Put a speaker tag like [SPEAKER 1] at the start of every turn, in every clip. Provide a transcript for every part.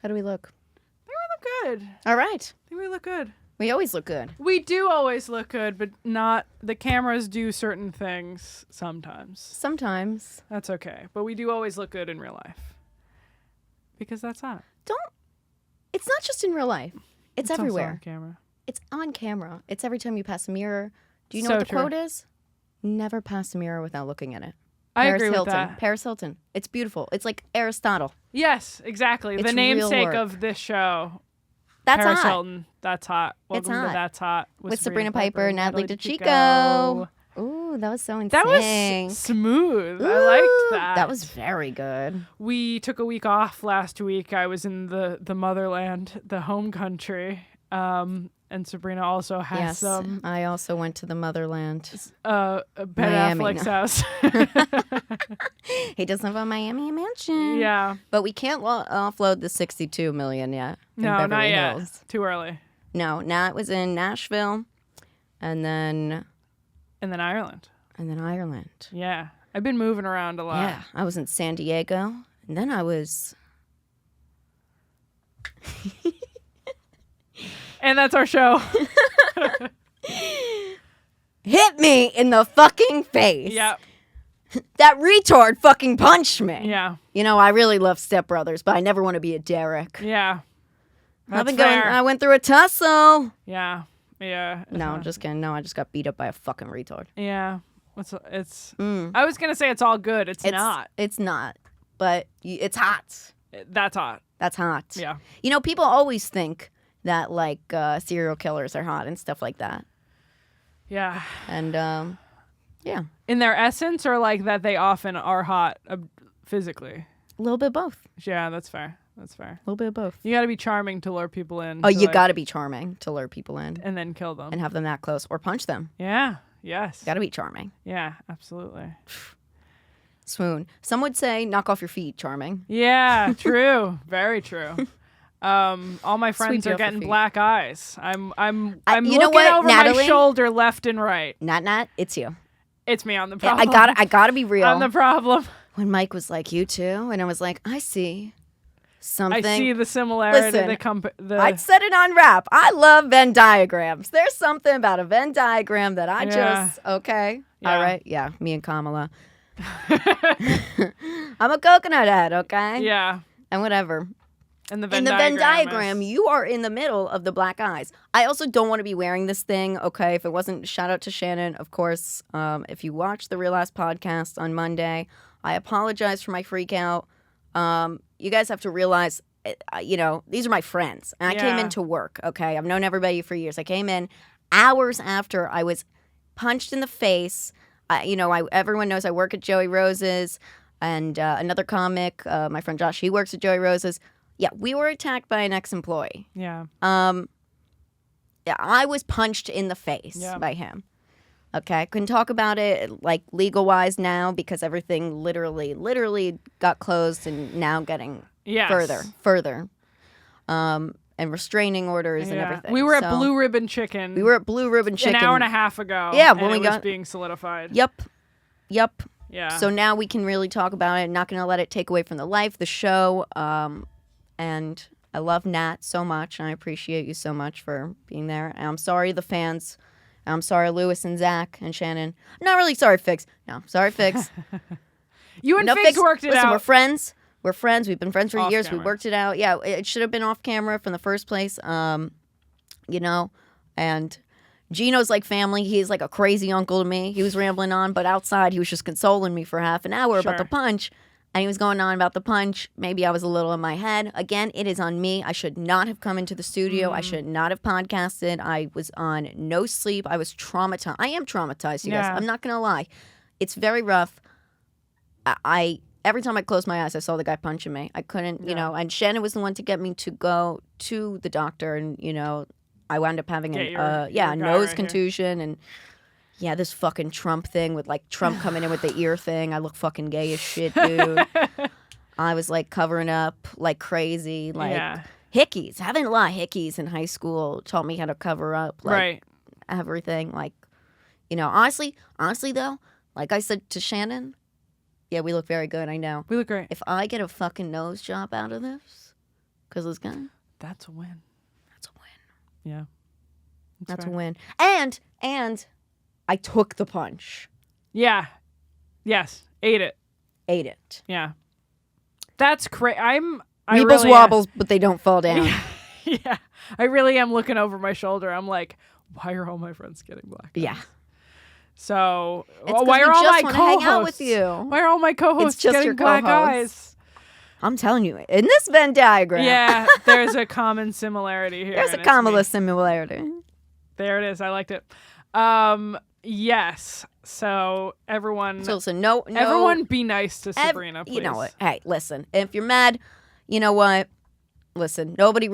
[SPEAKER 1] How do we look?
[SPEAKER 2] I think we look good.
[SPEAKER 1] All right.
[SPEAKER 2] I think we look good.
[SPEAKER 1] We always look good.
[SPEAKER 2] We do always look good, but not the cameras do certain things sometimes.
[SPEAKER 1] Sometimes.
[SPEAKER 2] That's okay. But we do always look good in real life. Because that's hot.
[SPEAKER 1] It's not just in real life. It's everywhere.
[SPEAKER 2] Also on camera.
[SPEAKER 1] It's on camera. It's every time you pass a mirror. Do you know
[SPEAKER 2] So
[SPEAKER 1] what the
[SPEAKER 2] true.
[SPEAKER 1] quote is? Never pass a mirror without looking at it.
[SPEAKER 2] I
[SPEAKER 1] Paris
[SPEAKER 2] agree
[SPEAKER 1] Hilton.
[SPEAKER 2] with that.
[SPEAKER 1] Paris Hilton. It's beautiful. It's like Aristotle.
[SPEAKER 2] Yes, exactly.
[SPEAKER 1] It's
[SPEAKER 2] the
[SPEAKER 1] real
[SPEAKER 2] namesake
[SPEAKER 1] work.
[SPEAKER 2] of this show.
[SPEAKER 1] That's
[SPEAKER 2] Paris
[SPEAKER 1] hot.
[SPEAKER 2] Hilton. That's hot. Welcome
[SPEAKER 1] hot.
[SPEAKER 2] to That's Hot.
[SPEAKER 1] With Sabrina Piper and Natalie DeCicco.
[SPEAKER 2] DeCicco.
[SPEAKER 1] Ooh, that was so insane.
[SPEAKER 2] That was smooth. I
[SPEAKER 1] Ooh,
[SPEAKER 2] liked that.
[SPEAKER 1] That was very good.
[SPEAKER 2] We took a week off last week. I was in the motherland, the home country. And Sabrina also has
[SPEAKER 1] Yes,
[SPEAKER 2] some
[SPEAKER 1] I also went to the motherland.
[SPEAKER 2] Ben
[SPEAKER 1] Miami,
[SPEAKER 2] Affleck's
[SPEAKER 1] no.
[SPEAKER 2] house.
[SPEAKER 1] He doesn't have a Miami mansion.
[SPEAKER 2] Yeah.
[SPEAKER 1] But we can't offload the $62 million yet. in
[SPEAKER 2] No,
[SPEAKER 1] Beverly
[SPEAKER 2] not yet.
[SPEAKER 1] Hills.
[SPEAKER 2] Too early.
[SPEAKER 1] No, Nat was in Nashville, and then
[SPEAKER 2] Ireland.
[SPEAKER 1] Ireland.
[SPEAKER 2] Yeah. I've been moving around a lot.
[SPEAKER 1] Yeah, I was in San Diego, and then I was.
[SPEAKER 2] And that's our show.
[SPEAKER 1] Hit me in the fucking face.
[SPEAKER 2] Yeah.
[SPEAKER 1] That retard fucking punched me.
[SPEAKER 2] Yeah.
[SPEAKER 1] You know, I really love Step Brothers, but I never want to be a Derek.
[SPEAKER 2] Yeah.
[SPEAKER 1] I've
[SPEAKER 2] That's
[SPEAKER 1] been
[SPEAKER 2] fair.
[SPEAKER 1] I went through a tussle.
[SPEAKER 2] Yeah. Yeah.
[SPEAKER 1] No, I'm just kidding. No, I just got beat up by a fucking retard.
[SPEAKER 2] Yeah. I was going to say it's all good. It's not.
[SPEAKER 1] It's not. But it's hot.
[SPEAKER 2] That's hot.
[SPEAKER 1] That's hot.
[SPEAKER 2] Yeah.
[SPEAKER 1] You know, people always think that, like, serial killers are hot and stuff like that.
[SPEAKER 2] Yeah.
[SPEAKER 1] And, yeah.
[SPEAKER 2] In their essence, or like that they often are hot physically?
[SPEAKER 1] A little bit of both.
[SPEAKER 2] Yeah, that's fair. That's fair.
[SPEAKER 1] A little bit of both.
[SPEAKER 2] You got to be charming to lure people in.
[SPEAKER 1] Oh,
[SPEAKER 2] to,
[SPEAKER 1] you
[SPEAKER 2] like,
[SPEAKER 1] got to be charming to lure people in
[SPEAKER 2] and then kill them.
[SPEAKER 1] and have them that close or punch them.
[SPEAKER 2] Yeah. Yes.
[SPEAKER 1] Got to be charming.
[SPEAKER 2] Yeah, absolutely.
[SPEAKER 1] Swoon. Some would say knock off your feet, charming.
[SPEAKER 2] Yeah, true. Very true. All my friends
[SPEAKER 1] Sweep you
[SPEAKER 2] are
[SPEAKER 1] off your
[SPEAKER 2] getting
[SPEAKER 1] feet.
[SPEAKER 2] black eyes. I'm
[SPEAKER 1] you know
[SPEAKER 2] looking
[SPEAKER 1] what,
[SPEAKER 2] over my
[SPEAKER 1] Natalie?
[SPEAKER 2] shoulder left and right.
[SPEAKER 1] Nat, it's you.
[SPEAKER 2] It's me on the
[SPEAKER 1] Yeah,
[SPEAKER 2] problem.
[SPEAKER 1] I gotta be real.
[SPEAKER 2] I'm the problem.
[SPEAKER 1] When Mike was like, you too? And I was like, I see something.
[SPEAKER 2] I see the similarity.
[SPEAKER 1] Listen, I'd set it on rap. I love Venn diagrams. There's something about a Venn diagram that I just, okay.
[SPEAKER 2] Yeah.
[SPEAKER 1] All right. Yeah, me and Kamala. I'm a coconut head, okay?
[SPEAKER 2] Yeah.
[SPEAKER 1] And whatever.
[SPEAKER 2] And the Venn
[SPEAKER 1] In the Venn
[SPEAKER 2] diagram
[SPEAKER 1] diagram,
[SPEAKER 2] is-
[SPEAKER 1] you are in the middle of the black eyes. I also don't want to be wearing this thing, okay? If it wasn't, shout out to Shannon, of course. If you watched the Real Ass podcast on Monday, I apologize for my freak out. You guys have to realize, you know, these are my friends. And I came
[SPEAKER 2] Yeah.
[SPEAKER 1] into work, okay? I've known everybody for years. I came in hours after I was punched in the face. Everyone knows I work at Joey Rose's. And another comic, my friend Josh, he works at Joey Rose's. Yeah, we were attacked by an ex-employee.
[SPEAKER 2] Yeah.
[SPEAKER 1] Yeah, I was punched in the face by him. Okay, I couldn't talk about it like legal-wise now because everything literally got closed and now getting
[SPEAKER 2] Yes.
[SPEAKER 1] further. And restraining orders and
[SPEAKER 2] Yeah.
[SPEAKER 1] everything.
[SPEAKER 2] We were at
[SPEAKER 1] So,
[SPEAKER 2] Blue Ribbon Chicken.
[SPEAKER 1] We were at Blue Ribbon Chicken.
[SPEAKER 2] an hour and a half ago.
[SPEAKER 1] Yeah,
[SPEAKER 2] and
[SPEAKER 1] when we
[SPEAKER 2] it was
[SPEAKER 1] got-
[SPEAKER 2] being solidified.
[SPEAKER 1] Yep.
[SPEAKER 2] Yeah.
[SPEAKER 1] So now we can really talk about it. Not going to let it take away from the life, the show. And I love Nat so much, and I appreciate you so much for being there. And I'm sorry, the fans. I'm sorry, Lewis and Zach and Shannon. I'm not really sorry, Figs. No, sorry, Figs.
[SPEAKER 2] you and
[SPEAKER 1] no,
[SPEAKER 2] Figs worked it
[SPEAKER 1] Listen,
[SPEAKER 2] out.
[SPEAKER 1] we're friends. We're friends. We've been friends for
[SPEAKER 2] Off
[SPEAKER 1] years.
[SPEAKER 2] camera.
[SPEAKER 1] We worked it out. Yeah, it should have been off camera from the first place. You know, and Gino's like family. He's like a crazy uncle to me. He was rambling on, but outside he was just consoling me for half an hour about the
[SPEAKER 2] Sure.
[SPEAKER 1] punch. And he was going on about the punch. Maybe I was a little in my head. Again, it is on me. I should not have come into the studio. I should not have podcasted. I was on no sleep. I was traumatized. I am traumatized, you guys.
[SPEAKER 2] Yeah.
[SPEAKER 1] I'm not going to lie. It's very rough. Every time I closed my eyes, I saw the guy punching me. I couldn't, you know, and Shannon was the one to get me to go to the doctor. And, you know, I wound up having
[SPEAKER 2] Get
[SPEAKER 1] a
[SPEAKER 2] your guy
[SPEAKER 1] nose
[SPEAKER 2] right here.
[SPEAKER 1] contusion and yeah, this fucking Trump thing with like Trump coming in with the ear thing. I look fucking gay as shit, dude. I was like covering up like crazy, like
[SPEAKER 2] Yeah.
[SPEAKER 1] hickeys. Having a lot of hickeys in high school taught me how to cover up like
[SPEAKER 2] Right.
[SPEAKER 1] everything. Like, you know, honestly though, like I said to Shannon, yeah, we look very good. I know.
[SPEAKER 2] We look great.
[SPEAKER 1] If I get a fucking nose job out of this, Because it's gone.
[SPEAKER 2] That's a win.
[SPEAKER 1] That's a win.
[SPEAKER 2] Yeah.
[SPEAKER 1] That's
[SPEAKER 2] fair.
[SPEAKER 1] a win. And I took the punch.
[SPEAKER 2] Yeah. Yes. Ate it. Yeah. That's crazy.
[SPEAKER 1] Weebles
[SPEAKER 2] really
[SPEAKER 1] wobbles, but they don't fall down.
[SPEAKER 2] Yeah. I really am looking over my shoulder. I'm like, why are all my friends getting black eyes?
[SPEAKER 1] Yeah.
[SPEAKER 2] So
[SPEAKER 1] why are all my co-hosts hang out with you?
[SPEAKER 2] Why are all my co-hosts
[SPEAKER 1] It's just
[SPEAKER 2] getting
[SPEAKER 1] your
[SPEAKER 2] black
[SPEAKER 1] co-hosts.
[SPEAKER 2] eyes?
[SPEAKER 1] I'm telling you, in this Venn diagram.
[SPEAKER 2] Yeah, there's a common similarity here.
[SPEAKER 1] There's a common similarity.
[SPEAKER 2] There it is. I liked it. Yes. So everyone.
[SPEAKER 1] So no.
[SPEAKER 2] Everyone, be nice to Sabrina, please.
[SPEAKER 1] You know what? Hey, listen. If you're mad, you know what? Listen. Nobody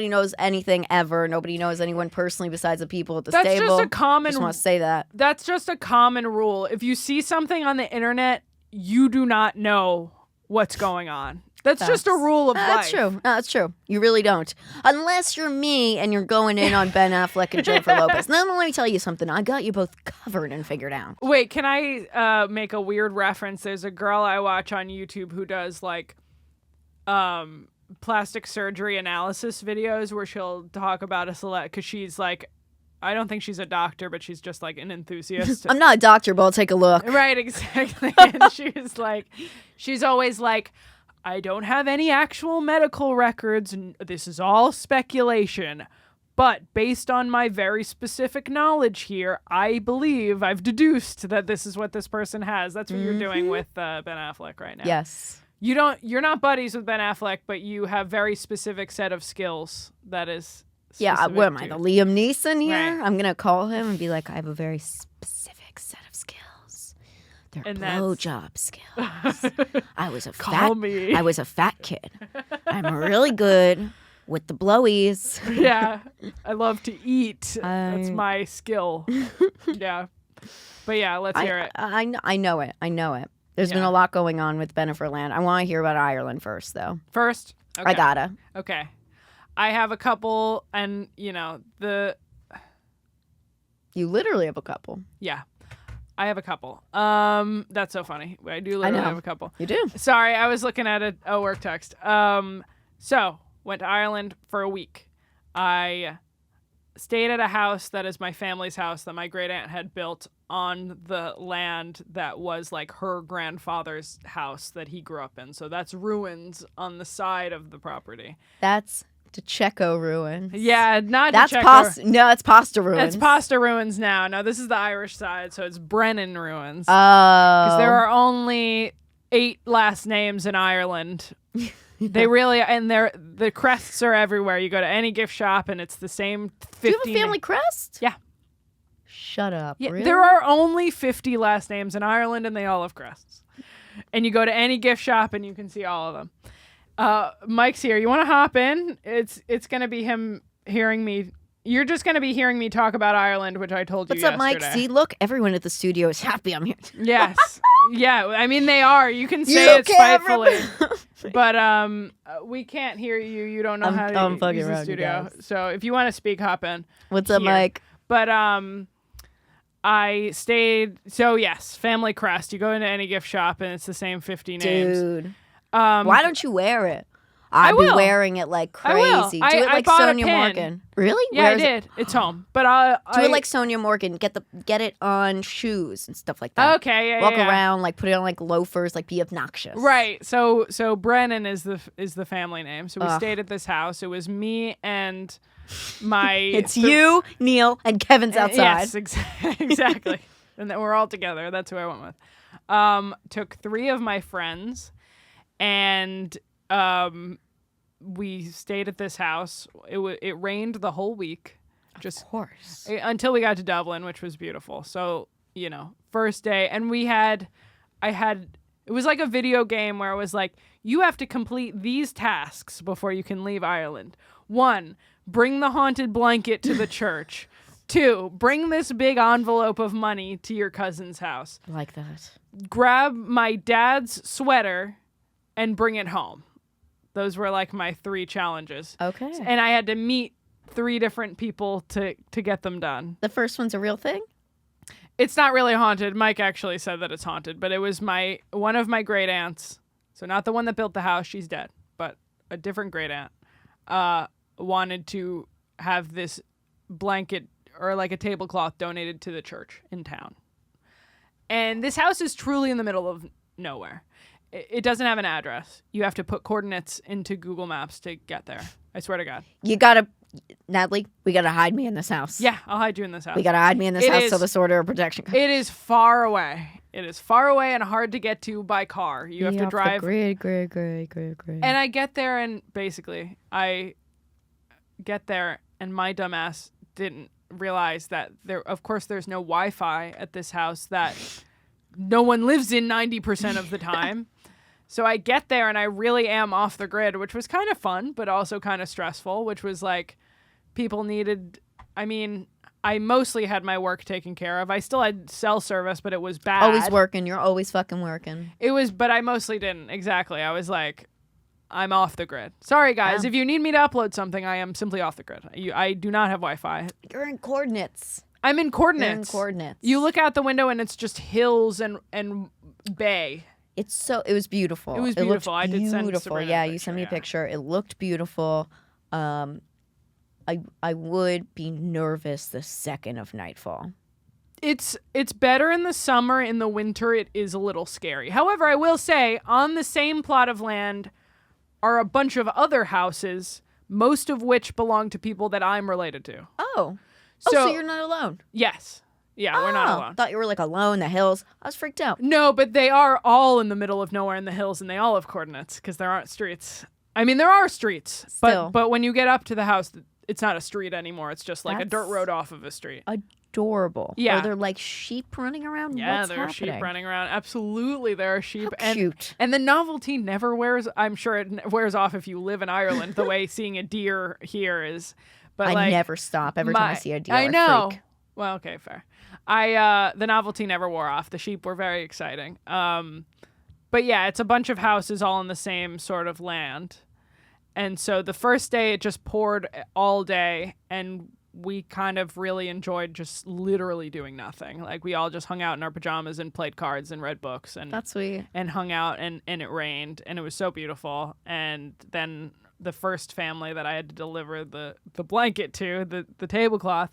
[SPEAKER 1] knows anything ever. Nobody knows anyone personally besides the people at the stable.
[SPEAKER 2] That's just a common.
[SPEAKER 1] Just want to say that.
[SPEAKER 2] That's just a common rule. If you see something on the internet, you do not know what's going on. That's just a rule of life.
[SPEAKER 1] That's true. No, that's true. You really don't. Unless you're me and you're going in on Ben Affleck and Jennifer Lopez. Now, let me tell you something. I got you both covered and figured out.
[SPEAKER 2] Wait, can I make a weird reference? There's a girl I watch on YouTube who does like plastic surgery analysis videos where she'll talk about a select, because she's like, I don't think she's a doctor, but she's just like an enthusiast.
[SPEAKER 1] I'm not a doctor, but I'll take a look.
[SPEAKER 2] Right, exactly. And she's always like, I don't have any actual medical records, and this is all speculation. But based on my very specific knowledge here, I believe I've deduced that this is what this person has. That's what you're doing with Ben Affleck right now.
[SPEAKER 1] Yes.
[SPEAKER 2] You're not buddies with Ben Affleck, but you have very specific set of skills that is specific.
[SPEAKER 1] What am I, the Liam Neeson here?
[SPEAKER 2] Right.
[SPEAKER 1] I'm going to call him and be like, I have a very specific set of skills. They're blowjob skills. I was a fat kid. I'm really good with the blowies.
[SPEAKER 2] Yeah. I love to eat. That's my skill. Yeah. But yeah, let's hear it.
[SPEAKER 1] I know it. There's been a lot going on with Beneferland. I want to hear about Ireland first, though.
[SPEAKER 2] First? Okay.
[SPEAKER 1] I gotta.
[SPEAKER 2] Okay. I have a couple, and, you
[SPEAKER 1] literally have a couple.
[SPEAKER 2] Yeah. I have a couple. That's so funny. I do literally have a couple.
[SPEAKER 1] You do?
[SPEAKER 2] Sorry, I was looking at a work text. So, went to Ireland for a week. I stayed at a house that is my family's house that my great aunt had built on the land that was like her grandfather's house that he grew up in. So that's ruins on the side of the property.
[SPEAKER 1] That's DECICCO ruins.
[SPEAKER 2] Yeah, not
[SPEAKER 1] that's
[SPEAKER 2] DECICCO.
[SPEAKER 1] No, it's pasta ruins.
[SPEAKER 2] It's pasta ruins now. No, this is the Irish side, so it's Brennan ruins.
[SPEAKER 1] Oh.
[SPEAKER 2] Because there are only 8 last names in Ireland. They really, and the crests are everywhere. You go to any gift shop and it's the same 50.
[SPEAKER 1] Do you have a family crest?
[SPEAKER 2] Yeah.
[SPEAKER 1] Shut up.
[SPEAKER 2] Yeah,
[SPEAKER 1] really?
[SPEAKER 2] there are only 50 last names in Ireland and they all have crests. And you go to any gift shop and you can see all of them. Mike's here. You want to hop in? It's going to be him hearing me. You're just going to be hearing me talk about Ireland, which I told you yesterday.
[SPEAKER 1] What's up, Mike? See, look, everyone at the studio is happy I'm here.
[SPEAKER 2] Yes. Yeah, I mean, they are. You can say it spitefully. But we can't hear you. You don't know how to use the studio. So if you want to speak, hop in.
[SPEAKER 1] What's up, Mike?
[SPEAKER 2] But I stayed. So yes, family crest. You go into any gift shop and it's the same 50 names.
[SPEAKER 1] Dude. Why don't you wear it? I'd be wearing it like crazy. Do it like Sonia Morgan. Really?
[SPEAKER 2] Yeah, I did. It's home. But
[SPEAKER 1] do it like Sonia Morgan. Get it on shoes and stuff like that.
[SPEAKER 2] Okay, yeah,
[SPEAKER 1] Walk around, like put it on like loafers, like be obnoxious.
[SPEAKER 2] Right. So Brennan is the family name. So we stayed at this house. It was me and my
[SPEAKER 1] It's you, Neil, and Kevin's outside.
[SPEAKER 2] Yes, exactly. And then we're all together. That's who I went with. Took 3 of my friends and we stayed at this house. It rained the whole week. Just
[SPEAKER 1] of course.
[SPEAKER 2] Until we got to Dublin, which was beautiful. So, first day. And it was like a video game where it was like, you have to complete these tasks before you can leave Ireland. 1, bring the haunted blanket to the church. 2, bring this big envelope of money to your cousin's house.
[SPEAKER 1] I like that.
[SPEAKER 2] Grab my dad's sweater and bring it home. Those were like my 3 challenges.
[SPEAKER 1] Okay.
[SPEAKER 2] And I had to meet 3 different people to get them done.
[SPEAKER 1] The first one's a real thing?
[SPEAKER 2] It's not really haunted. Mike actually said that it's haunted, but it was one of my great aunts. So not the one that built the house, she's dead, but a different great aunt. wanted to have this blanket or like a tablecloth donated to the church in town. And this house is truly in the middle of nowhere. It doesn't have an address. You have to put coordinates into Google Maps to get there. I swear to God.
[SPEAKER 1] You gotta, Natalie, we gotta hide me in this house.
[SPEAKER 2] Yeah, I'll hide you in this house.
[SPEAKER 1] We gotta hide me in this house till this order of protection comes.
[SPEAKER 2] It is far away. It is far away and hard to get to by car. You have to drive.
[SPEAKER 1] Great.
[SPEAKER 2] And I get there and basically I get there and my dumbass didn't realize that of course there's no Wi-Fi at this house that no one lives in 90% of the time. So I get there and I really am off the grid, which was kind of fun, but also kind of stressful, which was like people needed, I mean, I mostly had my work taken care of. I still had cell service, but it was bad.
[SPEAKER 1] Always working. You're always fucking working.
[SPEAKER 2] It was, but I mostly didn't. Exactly. I was like, I'm off the grid. Sorry, guys.
[SPEAKER 1] Yeah.
[SPEAKER 2] If you need me to upload something, I am simply off the grid. I do not have Wi-Fi.
[SPEAKER 1] You're in coordinates.
[SPEAKER 2] I'm in coordinates.
[SPEAKER 1] You're in coordinates.
[SPEAKER 2] You look out the window and it's just hills and bay.
[SPEAKER 1] It was beautiful.
[SPEAKER 2] It was beautiful. I did send
[SPEAKER 1] beautiful.
[SPEAKER 2] Sabrina
[SPEAKER 1] Yeah,
[SPEAKER 2] a
[SPEAKER 1] you
[SPEAKER 2] picture,
[SPEAKER 1] sent me a
[SPEAKER 2] yeah.
[SPEAKER 1] picture. It looked beautiful. I would be nervous the second of nightfall.
[SPEAKER 2] It's better in the summer. In the winter, it is a little scary. However, I will say, on the same plot of land are a bunch of other houses, most of which belong to people that I'm related to.
[SPEAKER 1] Oh.
[SPEAKER 2] So
[SPEAKER 1] So you're not alone.
[SPEAKER 2] yes. Yeah, we're not alone.
[SPEAKER 1] Thought you were like alone in the hills. I was freaked out.
[SPEAKER 2] No, but they are all in the middle of nowhere in the hills, and they all have coordinates because there aren't streets. I mean, there are streets,
[SPEAKER 1] Still.
[SPEAKER 2] but when you get up to the house, it's not a street anymore. It's just like a dirt
[SPEAKER 1] That's
[SPEAKER 2] road off of a street.
[SPEAKER 1] Adorable.
[SPEAKER 2] Yeah.
[SPEAKER 1] Are there like sheep running around?
[SPEAKER 2] Yeah,
[SPEAKER 1] What's
[SPEAKER 2] there are
[SPEAKER 1] happening?
[SPEAKER 2] sheep running around. Absolutely, there are sheep.
[SPEAKER 1] How cute.
[SPEAKER 2] And the novelty never wears. I'm sure it wears off if you live in Ireland. The way seeing a deer here is, but
[SPEAKER 1] I
[SPEAKER 2] like,
[SPEAKER 1] never stop every time I see a deer.
[SPEAKER 2] I know.
[SPEAKER 1] Freak.
[SPEAKER 2] Well, okay, fair. The novelty never wore off. The sheep were very exciting. But yeah, it's a bunch of houses all in the same sort of land. And so the first day it just poured all day, and we kind of really enjoyed just literally doing nothing. Like we all just hung out in our pajamas and played cards and read books and
[SPEAKER 1] That's sweet.
[SPEAKER 2] and hung out, and it rained, and it was so beautiful. And then the first family that I had to deliver the blanket to, the tablecloth,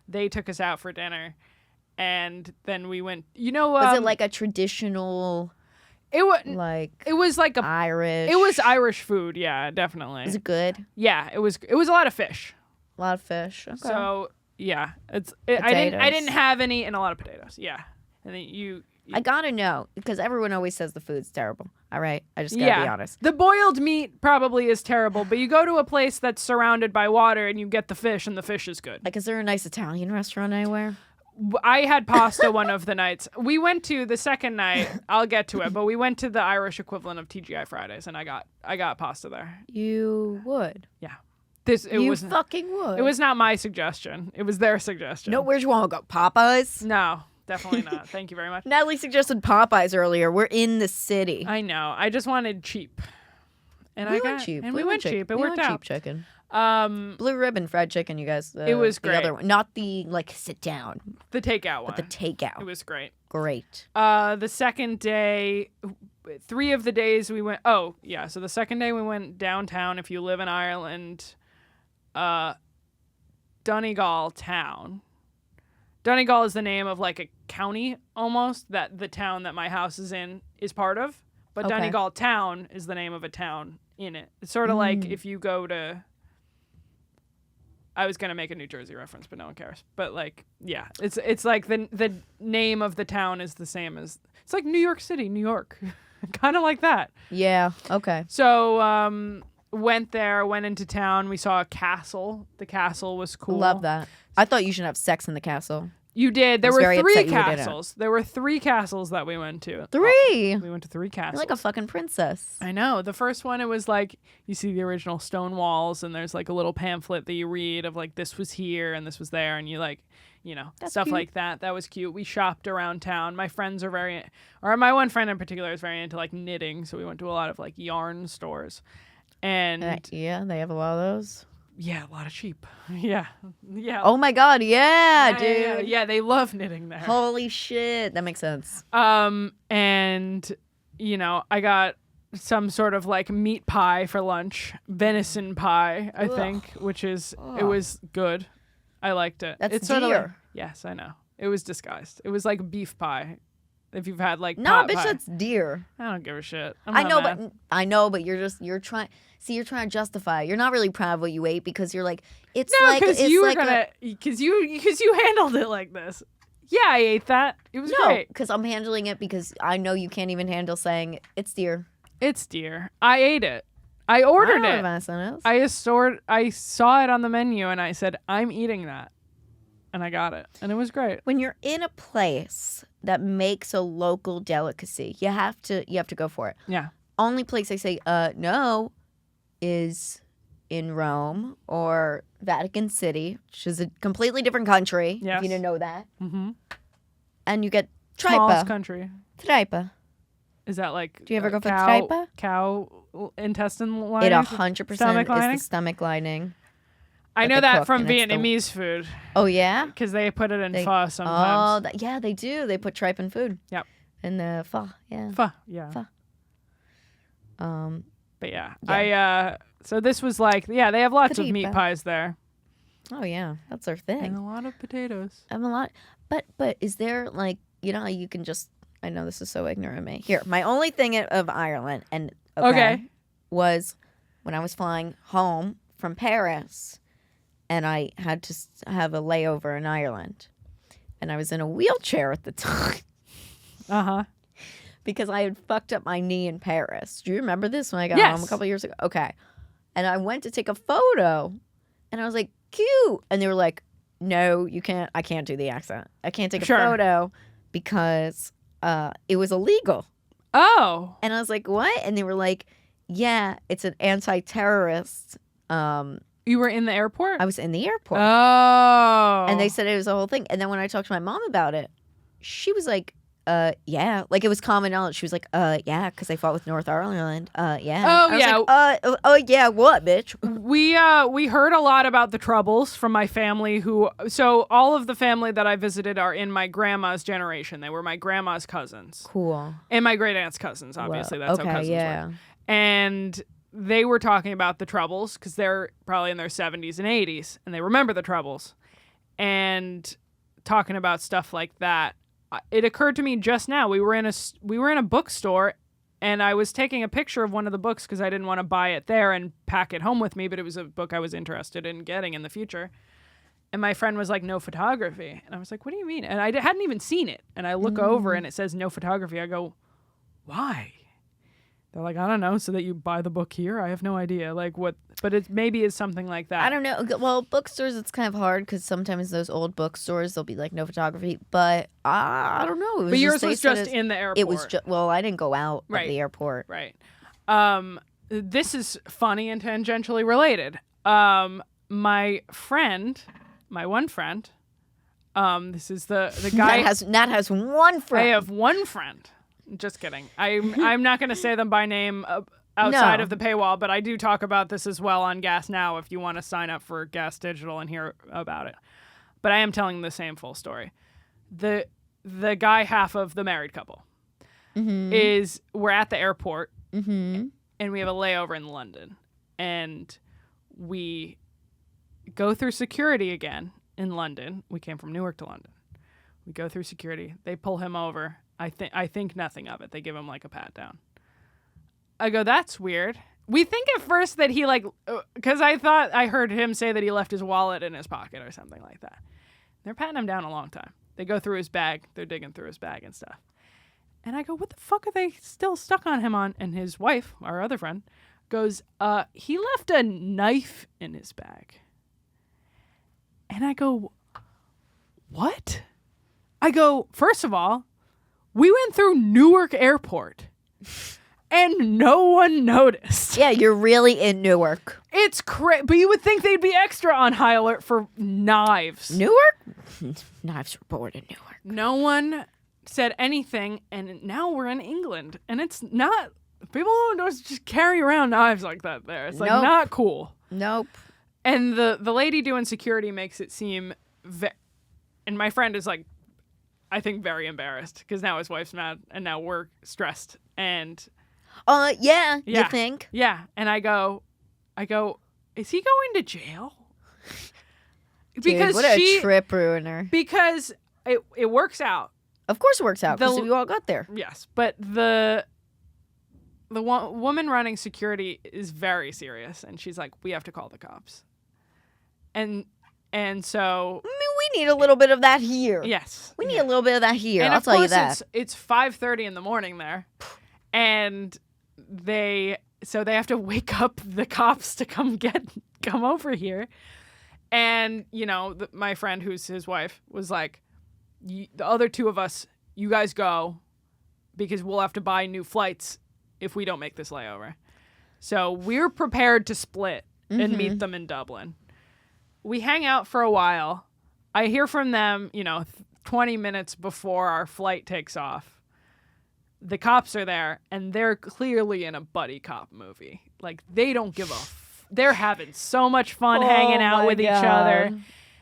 [SPEAKER 2] they took us out for dinner. And then we went,
[SPEAKER 1] Was it like a traditional,
[SPEAKER 2] it was like
[SPEAKER 1] Irish?
[SPEAKER 2] it was Irish food. Yeah, definitely.
[SPEAKER 1] Was it good?
[SPEAKER 2] Yeah, it was a lot of fish.
[SPEAKER 1] A lot of fish. Okay.
[SPEAKER 2] So yeah, I
[SPEAKER 1] Potatoes.
[SPEAKER 2] didn't have any, and a lot of potatoes. Yeah. And then
[SPEAKER 1] I gotta know because everyone always says the food's terrible. All right, I just gotta be honest.
[SPEAKER 2] The boiled meat probably is terrible, but you go to a place that's surrounded by water and you get the fish, and the fish is good.
[SPEAKER 1] Like, is there a nice Italian restaurant anywhere?
[SPEAKER 2] I had pasta one of the nights. We went to the second night. I'll get to it, but we went to the Irish equivalent of TGI Fridays, and I got pasta there.
[SPEAKER 1] You would.
[SPEAKER 2] Yeah.
[SPEAKER 1] You fucking would.
[SPEAKER 2] It was not my suggestion. It was their suggestion.
[SPEAKER 1] No, where'd you want to go? Popeyes?
[SPEAKER 2] No, definitely not. Thank you very much.
[SPEAKER 1] Natalie suggested Popeyes earlier. We're in the city.
[SPEAKER 2] I know. I just wanted cheap. And
[SPEAKER 1] we went cheap.
[SPEAKER 2] And we went cheap. It worked out.
[SPEAKER 1] Cheap chicken.
[SPEAKER 2] Um,
[SPEAKER 1] Blue Ribbon fried chicken, you guys.
[SPEAKER 2] It was
[SPEAKER 1] the
[SPEAKER 2] great.
[SPEAKER 1] Other one. Not the, like, sit down,
[SPEAKER 2] the takeout one.
[SPEAKER 1] but the takeout.
[SPEAKER 2] It was great.
[SPEAKER 1] Great.
[SPEAKER 2] The second day, 3 of the days we went. Oh, yeah. So the second day we went downtown. If you live in Ireland, Donegal town. Donegal is the name of like a county almost that the town that my house is in is part of. But
[SPEAKER 1] Okay.
[SPEAKER 2] Donegal town is the name of a town in it. It's sort of like if you go to. I was gonna make a New Jersey reference, but no one cares. But like, yeah, it's like the name of the town is the same as it's like New York City, New York, kind of like that.
[SPEAKER 1] Yeah. Okay.
[SPEAKER 2] So went into town. We saw a castle. The castle was cool.
[SPEAKER 1] Love that. I thought you should have sex in the castle.
[SPEAKER 2] You did. There
[SPEAKER 1] was
[SPEAKER 2] were
[SPEAKER 1] very
[SPEAKER 2] 3
[SPEAKER 1] upset you didn't.
[SPEAKER 2] castles. There were 3 castles that we went to.
[SPEAKER 1] 3.
[SPEAKER 2] We went to 3 castles.
[SPEAKER 1] You're like a fucking princess.
[SPEAKER 2] I know. The first one, it was like you see the original stone walls, and there's like a little pamphlet that you read of like this was here and this was there, and you like,
[SPEAKER 1] That's
[SPEAKER 2] stuff
[SPEAKER 1] cute.
[SPEAKER 2] like that. That was cute. We shopped around town. My friends are my one friend in particular is very into like knitting, so we went to a lot of like yarn stores, and
[SPEAKER 1] Yeah, they have a lot of those.
[SPEAKER 2] yeah, a lot of sheep. Yeah.
[SPEAKER 1] Oh my god, yeah, dude.
[SPEAKER 2] Yeah, they love knitting there.
[SPEAKER 1] Holy shit. That makes sense.
[SPEAKER 2] And I got some sort of like meat pie for lunch, venison pie, I think, which is it was good. I liked it.
[SPEAKER 1] That's
[SPEAKER 2] it's
[SPEAKER 1] deer.
[SPEAKER 2] Sort of like, yes, I know. It was disguised. It was like beef pie. If you've had like
[SPEAKER 1] no,
[SPEAKER 2] pot
[SPEAKER 1] bitch,
[SPEAKER 2] pie.
[SPEAKER 1] that's deer.
[SPEAKER 2] I don't give a shit.
[SPEAKER 1] I know, but you're trying. See, you're trying to justify. You're not really proud of what you ate because you're like, it's
[SPEAKER 2] no,
[SPEAKER 1] like
[SPEAKER 2] because
[SPEAKER 1] it's
[SPEAKER 2] you were
[SPEAKER 1] like
[SPEAKER 2] gonna because you handled it like this. Yeah, I ate that. It was great.
[SPEAKER 1] because I'm handling it because I know you can't even handle saying it's deer.
[SPEAKER 2] It's deer. I ate it. I ordered
[SPEAKER 1] I don't
[SPEAKER 2] it.
[SPEAKER 1] know if that is.
[SPEAKER 2] I saw it on the menu and I said, I'm eating that. And I got it. And it was great.
[SPEAKER 1] When you're in a place that makes a local delicacy, you have to go for it.
[SPEAKER 2] Yeah.
[SPEAKER 1] Only place I say no is in Rome or Vatican City, which is a completely different country.
[SPEAKER 2] Yes.
[SPEAKER 1] If you didn't know that.
[SPEAKER 2] Mm-hmm.
[SPEAKER 1] And you get
[SPEAKER 2] Smallest
[SPEAKER 1] tripa.
[SPEAKER 2] country.
[SPEAKER 1] Tripa.
[SPEAKER 2] Is that like
[SPEAKER 1] Do you ever go for
[SPEAKER 2] cow,
[SPEAKER 1] tripa?
[SPEAKER 2] Cow intestine lining?
[SPEAKER 1] It 100%
[SPEAKER 2] Stomach
[SPEAKER 1] is
[SPEAKER 2] lining?
[SPEAKER 1] the stomach lining.
[SPEAKER 2] I
[SPEAKER 1] that
[SPEAKER 2] know
[SPEAKER 1] they
[SPEAKER 2] that
[SPEAKER 1] cook,
[SPEAKER 2] from
[SPEAKER 1] and it's the-
[SPEAKER 2] Vietnamese food
[SPEAKER 1] Oh yeah.
[SPEAKER 2] because they put it in
[SPEAKER 1] They-
[SPEAKER 2] pho sometimes.
[SPEAKER 1] Oh yeah, they do. They put tripe in food.
[SPEAKER 2] Yep.
[SPEAKER 1] And the pho. Yeah.
[SPEAKER 2] Pho, yeah.
[SPEAKER 1] Pho.
[SPEAKER 2] But yeah, so this was like, they have lots of meat
[SPEAKER 1] Tripa.
[SPEAKER 2] pies there
[SPEAKER 1] Oh yeah, that's their thing.
[SPEAKER 2] and a lot of potatoes.
[SPEAKER 1] I have a lot, but is there like how you can just? I know this is so ignorant of me. Here, my only thing of Ireland and
[SPEAKER 2] Okay.
[SPEAKER 1] was when I was flying home from Paris, and I had to have a layover in Ireland, and I was in a wheelchair at the time
[SPEAKER 2] Uh huh.
[SPEAKER 1] because I had fucked up my knee in Paris. Do you remember this when I got
[SPEAKER 2] Yes.
[SPEAKER 1] home a couple years ago? Okay, and I went to take a photo, and I was like, cute, and they were like, no, you can't. I can't do the accent. I can't take a
[SPEAKER 2] Sure.
[SPEAKER 1] photo because it was illegal.
[SPEAKER 2] Oh.
[SPEAKER 1] And I was like, what? And they were like, yeah, it's an anti-terrorist.
[SPEAKER 2] You were in the airport?
[SPEAKER 1] I was in the airport.
[SPEAKER 2] Oh.
[SPEAKER 1] And they said it was a whole thing. And then when I talked to my mom about it, she was like, yeah. Like it was common knowledge. She was like, yeah, because I fought with North Ireland. Yeah.
[SPEAKER 2] Oh,
[SPEAKER 1] I was
[SPEAKER 2] yeah.
[SPEAKER 1] like, oh, yeah, what, bitch?
[SPEAKER 2] We heard a lot about the Troubles from my family so all of the family that I visited are in my grandma's generation. They were my grandma's cousins.
[SPEAKER 1] Cool.
[SPEAKER 2] And my great aunt's cousins, obviously.
[SPEAKER 1] Whoa.
[SPEAKER 2] That's
[SPEAKER 1] Okay,
[SPEAKER 2] how cousins
[SPEAKER 1] yeah.
[SPEAKER 2] work. And they were talking about the Troubles because they're probably in their 70s and 80s and they remember the Troubles. And talking about stuff like that. It occurred to me just now. We were in a bookstore, and I was taking a picture of one of the books because I didn't want to buy it there and pack it home with me, but it was a book I was interested in getting in the future. And my friend was like, no photography. And I was like, what do you mean? And I hadn't even seen it. And I look over, and it says no photography. I go, why? They're like, I don't know, so that you buy the book here? I have no idea. Like what? But it maybe is something like that.
[SPEAKER 1] I don't know. Well, bookstores, it's kind of hard because sometimes those old bookstores, they'll be like no photography. But I don't know. It was
[SPEAKER 2] But yours
[SPEAKER 1] they
[SPEAKER 2] was
[SPEAKER 1] said
[SPEAKER 2] just in the airport.
[SPEAKER 1] It was just, well, I didn't go out
[SPEAKER 2] Right.
[SPEAKER 1] of the airport.
[SPEAKER 2] Right. This is funny and tangentially related. My one friend, this is the guy.
[SPEAKER 1] Nat has one
[SPEAKER 2] I
[SPEAKER 1] friend.
[SPEAKER 2] have one friend. Just kidding. I'm not going to say them by name outside
[SPEAKER 1] No.
[SPEAKER 2] of the paywall, but I do talk about this as well on Gas Now if you want to sign up for Gas Digital and hear about it. But I am telling the same full story. The guy half of the married couple is we're at the airport and we have a layover in London and we go through security again in London. We came from Newark to London. We go through security. They pull him over. I think nothing of it. They give him like a pat down. I go, that's weird. We think at first that he because I heard him say that he left his wallet in his pocket or something like that. They're patting him down a long time. They go through his bag. They're digging through his bag and stuff. And I go, what the fuck are they still stuck on him on? And his wife, our other friend, goes, he left a knife in his bag. And I go, what? I go, first of all, we went through Newark Airport and no one noticed.
[SPEAKER 1] Yeah, you're really in Newark.
[SPEAKER 2] It's crazy. But you would think they'd be extra on high alert for knives.
[SPEAKER 1] Newark? Knives were born in Newark.
[SPEAKER 2] No one said anything, and now we're in England. And it's not, people don't just carry around knives like that there. It's like
[SPEAKER 1] Nope.
[SPEAKER 2] not cool.
[SPEAKER 1] Nope.
[SPEAKER 2] And the lady doing security makes it seem, and my friend is like, I think very embarrassed because now his wife's mad and now we're stressed. And
[SPEAKER 1] Yeah.
[SPEAKER 2] Yeah.
[SPEAKER 1] You think?
[SPEAKER 2] Yeah. And I go, is he going to jail?
[SPEAKER 1] Dude, what a trip ruiner.
[SPEAKER 2] Because it works out.
[SPEAKER 1] Of course it works out because we all got there.
[SPEAKER 2] Yes, but the woman running security is very serious, and she's like, we have to call the cops. And so...
[SPEAKER 1] I mean, we need a little bit of that here.
[SPEAKER 2] Yes.
[SPEAKER 1] We need a little bit of that here.
[SPEAKER 2] And
[SPEAKER 1] I'll tell you that.
[SPEAKER 2] It's 5:30 in the morning there, and they have to wake up the cops to come over here. And, my friend who's his wife was like, the other two of us, you guys go because we'll have to buy new flights if we don't make this layover. So we're prepared to split and meet them in Dublin. We hang out for a while. I hear from them, 20 minutes before our flight takes off. The cops are there, and they're clearly in a buddy cop movie. Like, they don't give a they're having so much fun hanging out with each other.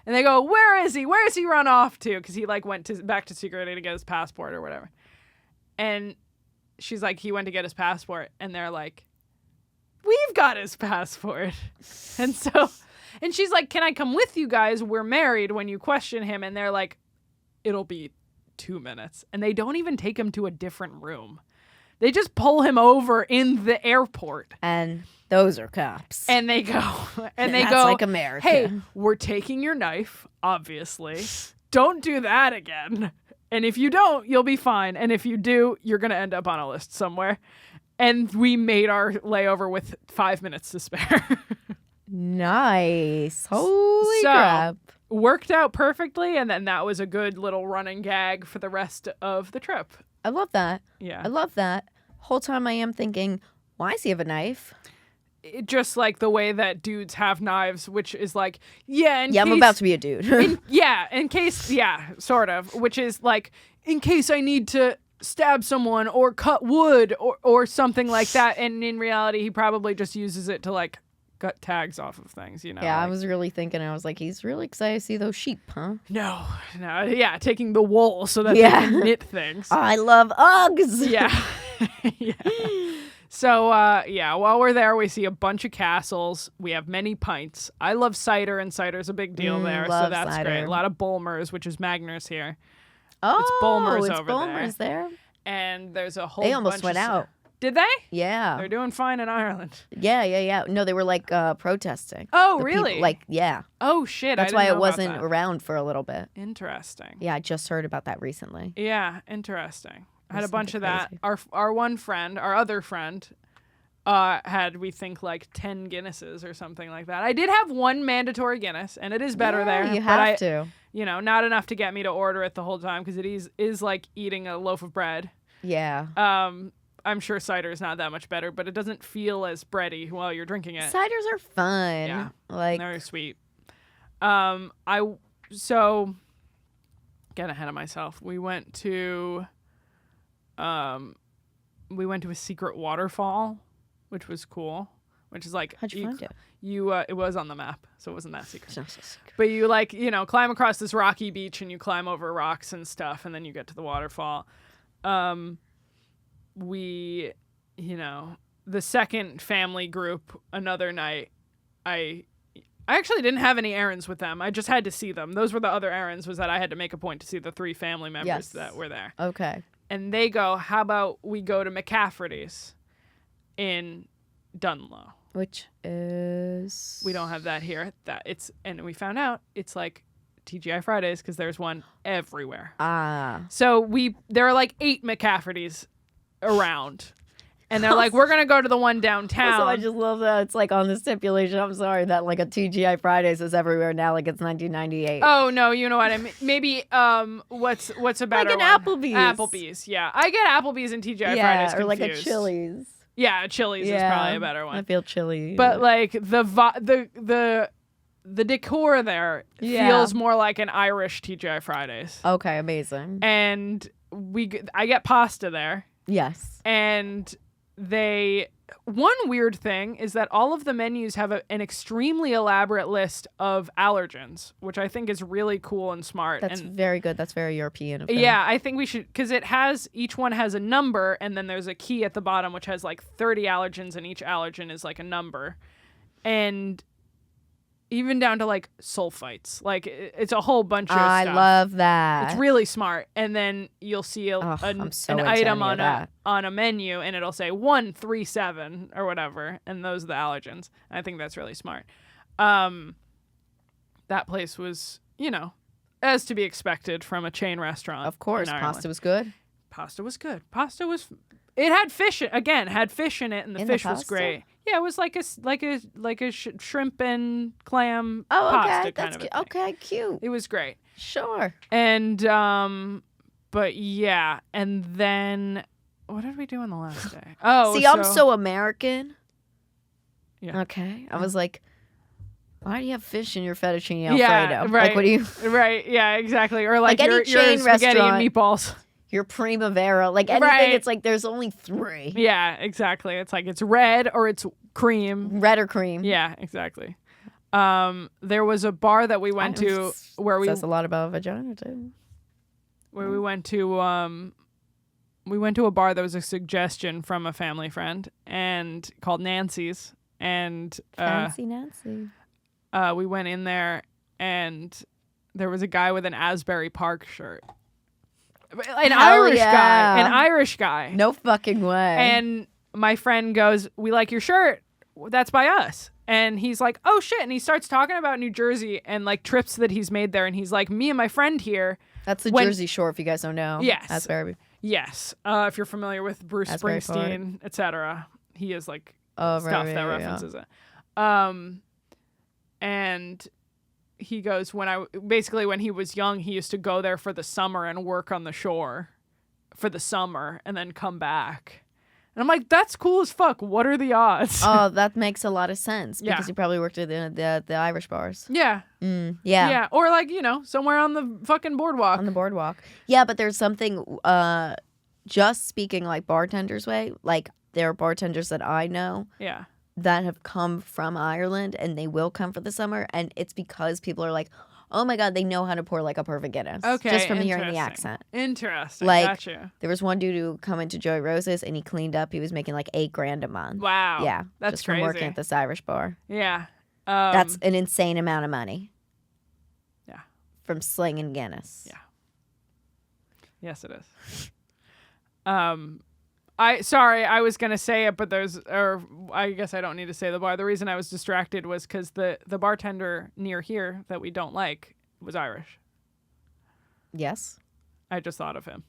[SPEAKER 2] And they go, where is he? Where has he run off to? Because he went back to security to get his passport or whatever. And she's like, he went to get his passport. And they're like, we've got his passport. And she's like, can I come with you guys? We're married when you question him. And they're like, it'll be 2 minutes. And they don't even take him to a different room. They just pull him over in the airport.
[SPEAKER 1] And those are cops.
[SPEAKER 2] And they go,
[SPEAKER 1] That's like America.
[SPEAKER 2] Hey, we're taking your knife, obviously. Don't do that again. And if you don't, you'll be fine. And if you do, you're going to end up on a list somewhere. And we made our layover with 5 minutes to spare.
[SPEAKER 1] Nice. Holy crap.
[SPEAKER 2] Worked out perfectly. And then that was a good little running gag for the rest of the trip.
[SPEAKER 1] I love that.
[SPEAKER 2] Yeah.
[SPEAKER 1] I love that. Whole time I am thinking, why does he have a knife?
[SPEAKER 2] Just like the way that dudes have knives, which is like, I'm
[SPEAKER 1] about to be a dude.
[SPEAKER 2] in case, sort of, which is like, in case I need to stab someone or cut wood or something like that. And in reality, he probably just uses it to like cut tags off of things,
[SPEAKER 1] Yeah, I was really thinking, I was like, he's really excited to see those sheep, huh?
[SPEAKER 2] No, taking the wool so that they can knit things.
[SPEAKER 1] I love Uggs.
[SPEAKER 2] Yeah. So, while we're there, we see a bunch of castles. We have many pints. I love cider, and cider's a big deal there, so that's cider. Great. A lot of Bulmers, which is Magners here.
[SPEAKER 1] Oh,
[SPEAKER 2] it's Bulmers
[SPEAKER 1] it's
[SPEAKER 2] over
[SPEAKER 1] Bulmers there.
[SPEAKER 2] And there's a whole
[SPEAKER 1] They almost went out.
[SPEAKER 2] Did they?
[SPEAKER 1] Yeah.
[SPEAKER 2] They're doing fine in Ireland.
[SPEAKER 1] Yeah. No, they were like protesting.
[SPEAKER 2] Oh, really?
[SPEAKER 1] People,
[SPEAKER 2] Oh, shit.
[SPEAKER 1] That's why it wasn't around for a little bit.
[SPEAKER 2] Interesting.
[SPEAKER 1] Yeah, I just heard about that recently.
[SPEAKER 2] Yeah, interesting. I had a bunch of that. Our one friend, our other friend, had, we think, like 10 Guinnesses or something like that. I did have one mandatory Guinness, and it is better there.
[SPEAKER 1] You have to.
[SPEAKER 2] Not enough to get me to order it the whole time because it is like eating a loaf of bread.
[SPEAKER 1] Yeah.
[SPEAKER 2] I'm sure cider is not that much better, but it doesn't feel as bready while you're drinking it.
[SPEAKER 1] Ciders are fun.
[SPEAKER 2] Yeah.
[SPEAKER 1] Like,
[SPEAKER 2] they're sweet. Get ahead of myself. We went to a secret waterfall, which was cool. Which is like,
[SPEAKER 1] how'd you find it?
[SPEAKER 2] It was on the map, so it wasn't that secret.
[SPEAKER 1] It's not so secret.
[SPEAKER 2] But you climb across this rocky beach and you climb over rocks and stuff, and then you get to the waterfall. The second family group, another night, I actually didn't have any errands with them. I just had to see them. Those were the other errands, was that I had to make a point to see the 3 family members that were there.
[SPEAKER 1] Okay.
[SPEAKER 2] And they go, how about we go to McCafferty's in Dunlow?
[SPEAKER 1] Which is...
[SPEAKER 2] We don't have that here. And we found out it's like TGI Fridays because there's one everywhere. So there are like 8 McCafferty's around. And they're like, we're going to go to the one downtown.
[SPEAKER 1] Also, I just love that it's like on the stipulation, I'm sorry, that like a TGI Fridays is everywhere now, like it's 1998.
[SPEAKER 2] Oh, no, you know what I mean? Maybe, what's a better
[SPEAKER 1] like
[SPEAKER 2] one?
[SPEAKER 1] Applebee's.
[SPEAKER 2] Applebee's, yeah. I get Applebee's and TGI Fridays confused.
[SPEAKER 1] Or like a Chili's.
[SPEAKER 2] Yeah, Chili's is probably a better one.
[SPEAKER 1] I feel chilly.
[SPEAKER 2] But like the decor there feels more like an Irish TGI Fridays.
[SPEAKER 1] Okay, amazing.
[SPEAKER 2] And I get pasta there.
[SPEAKER 1] Yes.
[SPEAKER 2] And they one weird thing is that all of the menus have an extremely elaborate list of allergens, which I think is really cool and smart.
[SPEAKER 1] That's
[SPEAKER 2] and
[SPEAKER 1] very good. That's very European of them.
[SPEAKER 2] yeah, I think we should, because each one has a number, and then there's a key at the bottom which has like 30 allergens, and each allergen is like a number. And even down to like sulfites. Like it's a whole bunch of stuff.
[SPEAKER 1] I love that.
[SPEAKER 2] It's really smart. And then you'll see an item on a menu, and it'll say 137 or whatever, and those are the allergens. And I think that's really smart. That place was, as to be expected from a chain restaurant.
[SPEAKER 1] Of course, pasta was good.
[SPEAKER 2] Pasta was good. It had fish. Had fish in it, and the fish was great. Yeah, it was like a shrimp and clam pasta kind of a thing.
[SPEAKER 1] Okay, cute.
[SPEAKER 2] It was great.
[SPEAKER 1] Sure.
[SPEAKER 2] And but yeah, and then what did we do on the last day? Oh,
[SPEAKER 1] see, I'm so American.
[SPEAKER 2] Yeah.
[SPEAKER 1] Okay, I was like, why do you have fish in your fettuccine Alfredo?
[SPEAKER 2] Yeah, right.
[SPEAKER 1] Like, what do you?
[SPEAKER 2] Right. Yeah, exactly. Or like
[SPEAKER 1] any
[SPEAKER 2] your
[SPEAKER 1] chain
[SPEAKER 2] spaghetti and
[SPEAKER 1] restaurant,
[SPEAKER 2] meatballs.
[SPEAKER 1] Your Primavera, like anything,
[SPEAKER 2] Right.
[SPEAKER 1] It's like there's only 3.
[SPEAKER 2] Yeah, exactly. It's like it's red or it's cream.
[SPEAKER 1] Red or cream.
[SPEAKER 2] Yeah, exactly. There was a bar that we went to where we
[SPEAKER 1] says a lot about vagina too.
[SPEAKER 2] Where we went to a bar that was a suggestion from a family friend and called Nancy's, and
[SPEAKER 1] Fancy Nancy.
[SPEAKER 2] We went in there and there was a guy with an Asbury Park shirt. An Irish guy.
[SPEAKER 1] No fucking way.
[SPEAKER 2] And my friend goes, "We like your shirt. That's by us." And he's like, "Oh shit." And he starts talking about New Jersey and like trips that he's made there. And he's like, "Me and my friend here."
[SPEAKER 1] That's the Jersey Shore, if you guys don't know.
[SPEAKER 2] Yes.
[SPEAKER 1] Asbury.
[SPEAKER 2] Yes. If you're familiar with Bruce
[SPEAKER 1] Asbury
[SPEAKER 2] Springsteen, etc., he is like stuff that references it. And he goes, when he was young, he used to go there for the summer and work on the shore for the summer and then come back. And I'm like, that's cool as fuck. What are the odds?
[SPEAKER 1] Oh, that makes a lot of sense because
[SPEAKER 2] Yeah.
[SPEAKER 1] he probably worked at the Irish bars.
[SPEAKER 2] Yeah.
[SPEAKER 1] Yeah.
[SPEAKER 2] Yeah. Or like, somewhere on the fucking boardwalk.
[SPEAKER 1] On the boardwalk. Yeah, but there's something, just speaking like bartenders way, like there are bartenders that I know
[SPEAKER 2] Yeah.
[SPEAKER 1] that have come from Ireland and they will come for the summer, and it's because people are like, oh my God, they know how to pour like a perfect Guinness.
[SPEAKER 2] Okay.
[SPEAKER 1] Just from hearing the accent.
[SPEAKER 2] Interesting.
[SPEAKER 1] Like,
[SPEAKER 2] Gotcha.
[SPEAKER 1] there was one dude who come into Joey Rose's and he cleaned up. He was making like $8,000 a month.
[SPEAKER 2] Wow.
[SPEAKER 1] Yeah.
[SPEAKER 2] That's
[SPEAKER 1] just
[SPEAKER 2] crazy.
[SPEAKER 1] from working at this Irish bar.
[SPEAKER 2] Yeah.
[SPEAKER 1] That's an insane amount of money.
[SPEAKER 2] Yeah.
[SPEAKER 1] From slinging Guinness.
[SPEAKER 2] Yeah. Yes, it is. I was gonna say it, but I guess I don't need to say the bar. The reason I was distracted was because the bartender near here that we don't like was Irish.
[SPEAKER 1] Yes.
[SPEAKER 2] I just thought of him.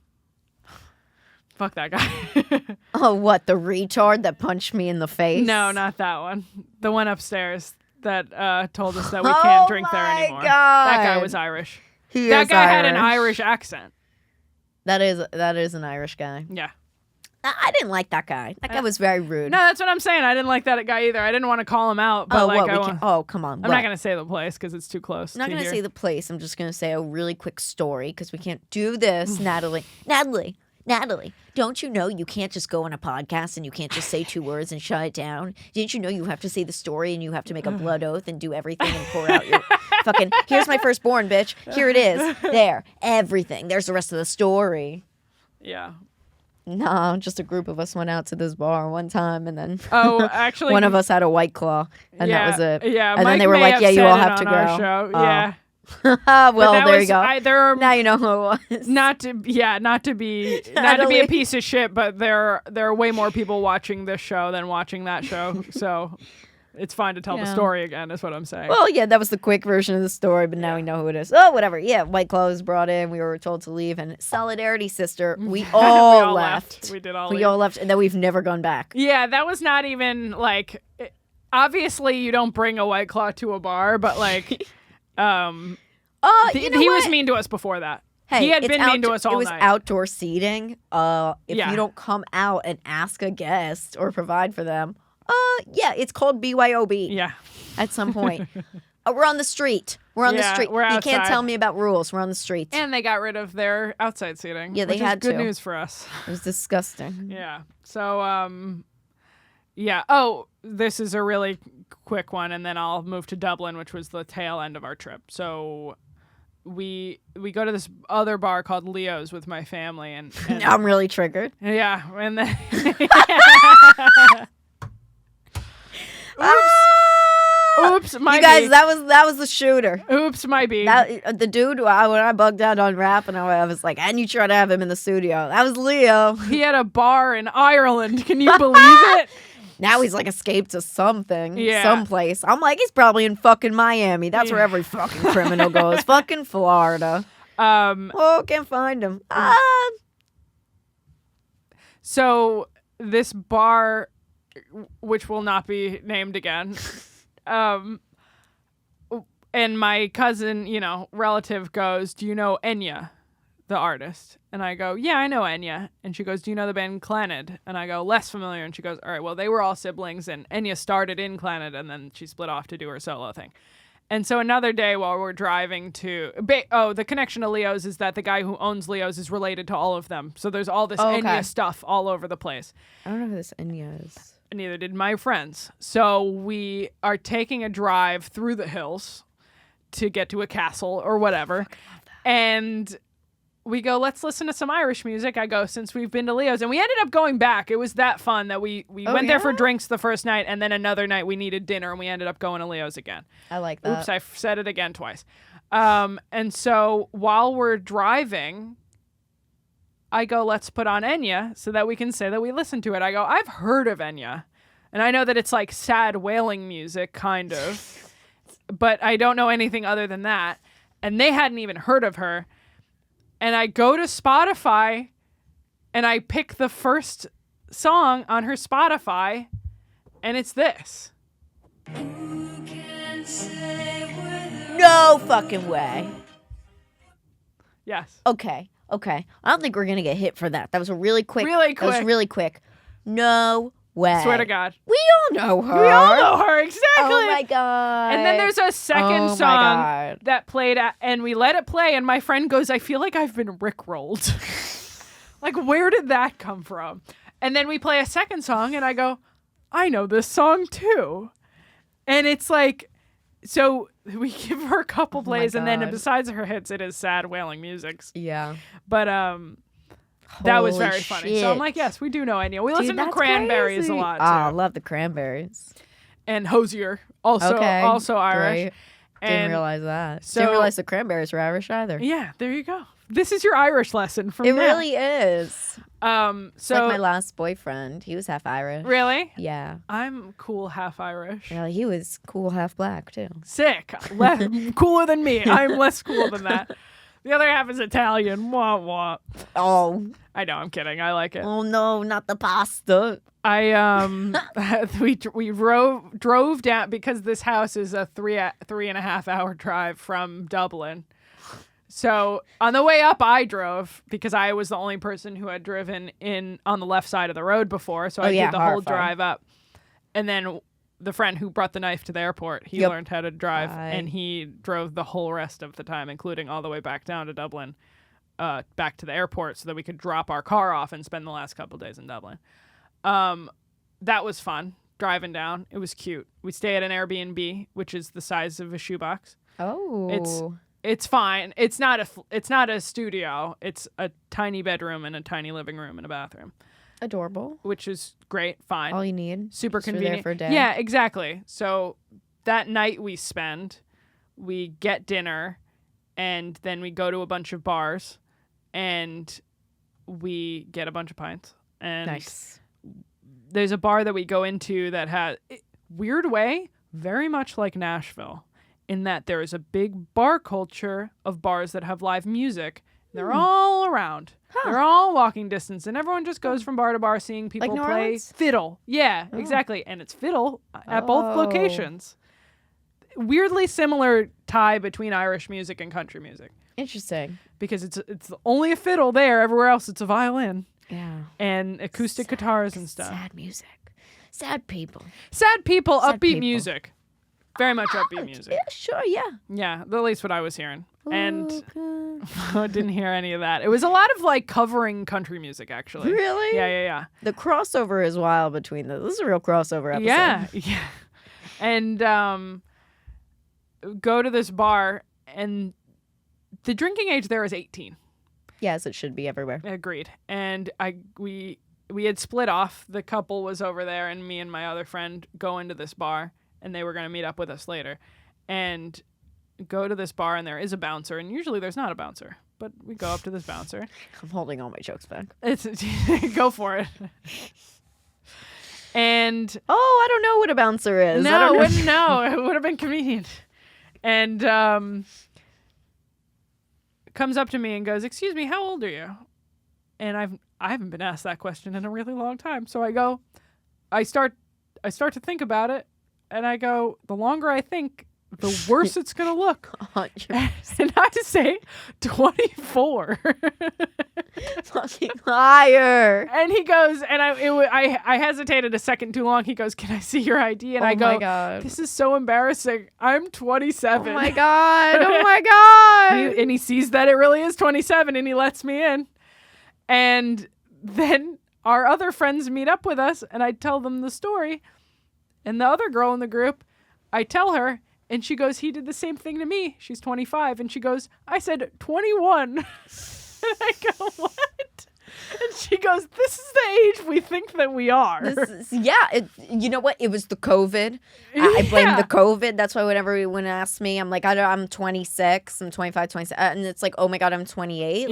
[SPEAKER 2] Fuck that guy.
[SPEAKER 1] Oh, what? The retard that punched me in the face?
[SPEAKER 2] No, not that one. The one upstairs that told us that we can't drink there anymore.
[SPEAKER 1] Oh my God.
[SPEAKER 2] That guy was Irish.
[SPEAKER 1] That
[SPEAKER 2] guy had an Irish accent.
[SPEAKER 1] That is an Irish guy.
[SPEAKER 2] Yeah.
[SPEAKER 1] I didn't like that guy. That guy was very rude.
[SPEAKER 2] No, that's what I'm saying. I didn't like that guy either. I didn't want to call him out, but
[SPEAKER 1] come on.
[SPEAKER 2] I'm not gonna say the place because it's too close.
[SPEAKER 1] I'm not gonna say the place. I'm just gonna say a really quick story because we can't do this, Natalie. Natalie, don't you know you can't just go on a podcast and you can't just say 2 words and shut it down? Didn't you know you have to say the story and you have to make a blood oath and do everything and pour out your fucking, here's my firstborn, bitch. Here it is. There. Everything. There's the rest of the story.
[SPEAKER 2] Yeah.
[SPEAKER 1] No, just a group of us went out to this bar one time and then
[SPEAKER 2] actually
[SPEAKER 1] one of us had a White Claw and that was it.
[SPEAKER 2] Yeah.
[SPEAKER 1] And
[SPEAKER 2] Mike
[SPEAKER 1] then they were like, yeah, you all have to go.
[SPEAKER 2] Show. Yeah.
[SPEAKER 1] Well, there you go. Now you know who it was.
[SPEAKER 2] Not to be a piece of shit, but there are way more people watching this show than watching that show. So it's fine to tell the story again, is what I'm saying.
[SPEAKER 1] Well, yeah, that was the quick version of the story, but now we know who it is. Oh, whatever. Yeah, White Claw was brought in. We were told to leave. And Solidarity, sister, we all left.
[SPEAKER 2] We did all
[SPEAKER 1] We
[SPEAKER 2] leave.
[SPEAKER 1] all left, and then we've never gone back.
[SPEAKER 2] Yeah, that was not even like... Obviously, you don't bring a White Claw to a bar, but like...
[SPEAKER 1] you know
[SPEAKER 2] he was
[SPEAKER 1] what?
[SPEAKER 2] mean to us before that.
[SPEAKER 1] Hey,
[SPEAKER 2] he had been mean to us all night.
[SPEAKER 1] It was outdoor seating. If you don't come out and ask a guest or provide for them... yeah, it's called BYOB.
[SPEAKER 2] Yeah.
[SPEAKER 1] At some point. We're on the street. We're on the street.
[SPEAKER 2] We're
[SPEAKER 1] You
[SPEAKER 2] outside.
[SPEAKER 1] can't tell me about rules. We're on the street.
[SPEAKER 2] And they got rid of their outside seating.
[SPEAKER 1] Yeah, they
[SPEAKER 2] which
[SPEAKER 1] had
[SPEAKER 2] is good
[SPEAKER 1] to.
[SPEAKER 2] news for us.
[SPEAKER 1] It was disgusting.
[SPEAKER 2] Yeah. So, Yeah. Oh, this is a really quick one, and then I'll move to Dublin, which was the tail end of our trip. So we go to this other bar called Leo's with my family, and
[SPEAKER 1] I'm really triggered.
[SPEAKER 2] yeah, and then oops, my
[SPEAKER 1] You guys,
[SPEAKER 2] B.
[SPEAKER 1] that was the shooter.
[SPEAKER 2] Oops, my B.
[SPEAKER 1] The dude, when I bugged out on rap, and I was like, and you try to have him in the studio. That was Leo.
[SPEAKER 2] He had a bar in Ireland. Can you believe it?
[SPEAKER 1] Now he's like escaped to something,
[SPEAKER 2] Yeah.
[SPEAKER 1] someplace. I'm like, he's probably in fucking Miami. That's where every fucking criminal goes. Fucking Florida. Oh, can't find him.
[SPEAKER 2] So this bar, which will not be named again, and my cousin, relative goes, "Do you know Enya, the artist?" And I go, "Yeah, I know Enya." And she goes, "Do you know the band Clannad?" And I go, "Less familiar." And she goes, "All right, well, they were all siblings, and Enya started in Clannad, and then she split off to do her solo thing." And so another day while we're driving to... the connection to Leo's is that the guy who owns Leo's is related to all of them. So there's all this Enya stuff all over the place.
[SPEAKER 1] I don't know who this Enya is.
[SPEAKER 2] Neither did my friends. So we are taking a drive through the hills to get to a castle or whatever. And we go, let's listen to some Irish music. I go, since we've been to Leo's. And we ended up going back. It was that fun that we went there for drinks the first night. And then another night we needed dinner and we ended up going to Leo's again.
[SPEAKER 1] I like that.
[SPEAKER 2] Oops, I said it again twice. And so while we're driving, I go, let's put on Enya so that we can say that we listened to it. I go, I've heard of Enya. And I know that it's like sad wailing music, kind of. But I don't know anything other than that. And they hadn't even heard of her. And I go to Spotify and I pick the first song on her Spotify. And it's this.
[SPEAKER 1] No fucking way.
[SPEAKER 2] Yes.
[SPEAKER 1] Okay. I don't think we're going to get hit for that. That was a really quick.
[SPEAKER 2] Really quick.
[SPEAKER 1] That was really quick. No way.
[SPEAKER 2] Swear to God.
[SPEAKER 1] We all know her.
[SPEAKER 2] We all know her, exactly.
[SPEAKER 1] Oh my God.
[SPEAKER 2] And then there's a second song that played, and we let it play, and my friend goes, I feel like I've been rickrolled. Like, where did that come from? And then we play a second song, and I go, I know this song too. And it's like, so we give her a couple plays, and then besides her hits, it is sad wailing music.
[SPEAKER 1] Yeah.
[SPEAKER 2] But that was very funny. So I'm like, yes, we do know Enya. We listen to Cranberries a lot too.
[SPEAKER 1] Oh, I love the Cranberries.
[SPEAKER 2] And Hosier, also Irish.
[SPEAKER 1] Great. Didn't realize that.
[SPEAKER 2] So,
[SPEAKER 1] didn't realize the Cranberries were Irish either.
[SPEAKER 2] Yeah, there you go. This is your Irish lesson from
[SPEAKER 1] It
[SPEAKER 2] now.
[SPEAKER 1] really is.
[SPEAKER 2] So
[SPEAKER 1] It's like my last boyfriend. He was half Irish.
[SPEAKER 2] Really?
[SPEAKER 1] Yeah.
[SPEAKER 2] I'm cool half Irish.
[SPEAKER 1] Well, he was cool half black too.
[SPEAKER 2] Sick. Cooler than me. I'm less cool than that. The other half is Italian. Wah wah.
[SPEAKER 1] Oh.
[SPEAKER 2] I know, I'm kidding. I like it.
[SPEAKER 1] Oh no, not the pasta.
[SPEAKER 2] We drove down because this house is a 3.5 hour drive from Dublin. So on the way up, I drove because I was the only person who had driven in on the left side of the road before. So I did the whole drive up. And then the friend who brought the knife to the airport, he learned how to drive and he drove the whole rest of the time, including all the way back down to Dublin, back to the airport so that we could drop our car off and spend the last couple of days in Dublin. That was fun, driving down. It was cute. We stay at an Airbnb, which is the size of a shoebox.
[SPEAKER 1] Oh.
[SPEAKER 2] It's fine. It's not a studio. It's a tiny bedroom and a tiny living room and a bathroom.
[SPEAKER 1] Adorable.
[SPEAKER 2] Which is great. Fine.
[SPEAKER 1] All you need.
[SPEAKER 2] Super
[SPEAKER 1] Just
[SPEAKER 2] convenient.
[SPEAKER 1] There for a day.
[SPEAKER 2] Yeah, exactly. So that night we get dinner, and then we go to a bunch of bars, and we get a bunch of pints. And
[SPEAKER 1] nice.
[SPEAKER 2] There's a bar that we go into that has, weird way, very much like Nashville, in that there is a big bar culture of bars that have live music. They're all around. They're all walking distance, and everyone just goes from bar to bar seeing people
[SPEAKER 1] like
[SPEAKER 2] play
[SPEAKER 1] Orleans?
[SPEAKER 2] fiddle. Yeah, exactly. And it's fiddle at both locations. Weirdly similar tie between Irish music and country music.
[SPEAKER 1] Interesting.
[SPEAKER 2] Because it's only a fiddle there. Everywhere else, it's a violin.
[SPEAKER 1] Yeah.
[SPEAKER 2] And acoustic guitars and stuff.
[SPEAKER 1] Sad music. Sad people.
[SPEAKER 2] Sad people,
[SPEAKER 1] Sad
[SPEAKER 2] upbeat
[SPEAKER 1] people.
[SPEAKER 2] music. Very much upbeat music.
[SPEAKER 1] Yeah, sure, yeah.
[SPEAKER 2] Yeah, at least what I was hearing. And
[SPEAKER 1] Okay.
[SPEAKER 2] I didn't hear any of that. It was a lot of like covering country music, actually.
[SPEAKER 1] Really?
[SPEAKER 2] Yeah.
[SPEAKER 1] The crossover is wild between this. This is a real crossover episode.
[SPEAKER 2] Yeah. And go to this bar, and the drinking age there is 18.
[SPEAKER 1] Yes, it should be everywhere.
[SPEAKER 2] Agreed. And we had split off. The couple was over there, and me and my other friend go into this bar, and they were going to meet up with us later. And go to this bar, and there is a bouncer, and usually there's not a bouncer, but we go up to this bouncer.
[SPEAKER 1] I'm holding all my jokes back.
[SPEAKER 2] Go for it. And
[SPEAKER 1] I don't know what a bouncer is.
[SPEAKER 2] no, wouldn't know. It would have been convenient. And comes up to me and goes, "Excuse me, how old are you?" And I haven't been asked that question in a really long time. So I start to think about it, and I go, the longer I think, the worse it's gonna look.
[SPEAKER 1] 100%.
[SPEAKER 2] And I say 24.
[SPEAKER 1] Fucking liar.
[SPEAKER 2] And he goes, and I hesitated a second too long. He goes, "Can I see your ID?" And I go,
[SPEAKER 1] my God.
[SPEAKER 2] "This is so embarrassing. I'm 27."
[SPEAKER 1] Oh my God. Oh my God.
[SPEAKER 2] And he sees that it really is 27, and he lets me in. And then our other friends meet up with us, and I tell them the story. And the other girl in the group, I tell her, and she goes, "He did the same thing to me." She's 25, and she goes, "I said 21. And I go, "What?" And she goes, "This is the age we think that we are."
[SPEAKER 1] You know what? It was the COVID. I blame the COVID. That's why whenever anyone asks me, I'm like, I'm 26, I'm 25, 26. And it's like, oh my God, I'm 28.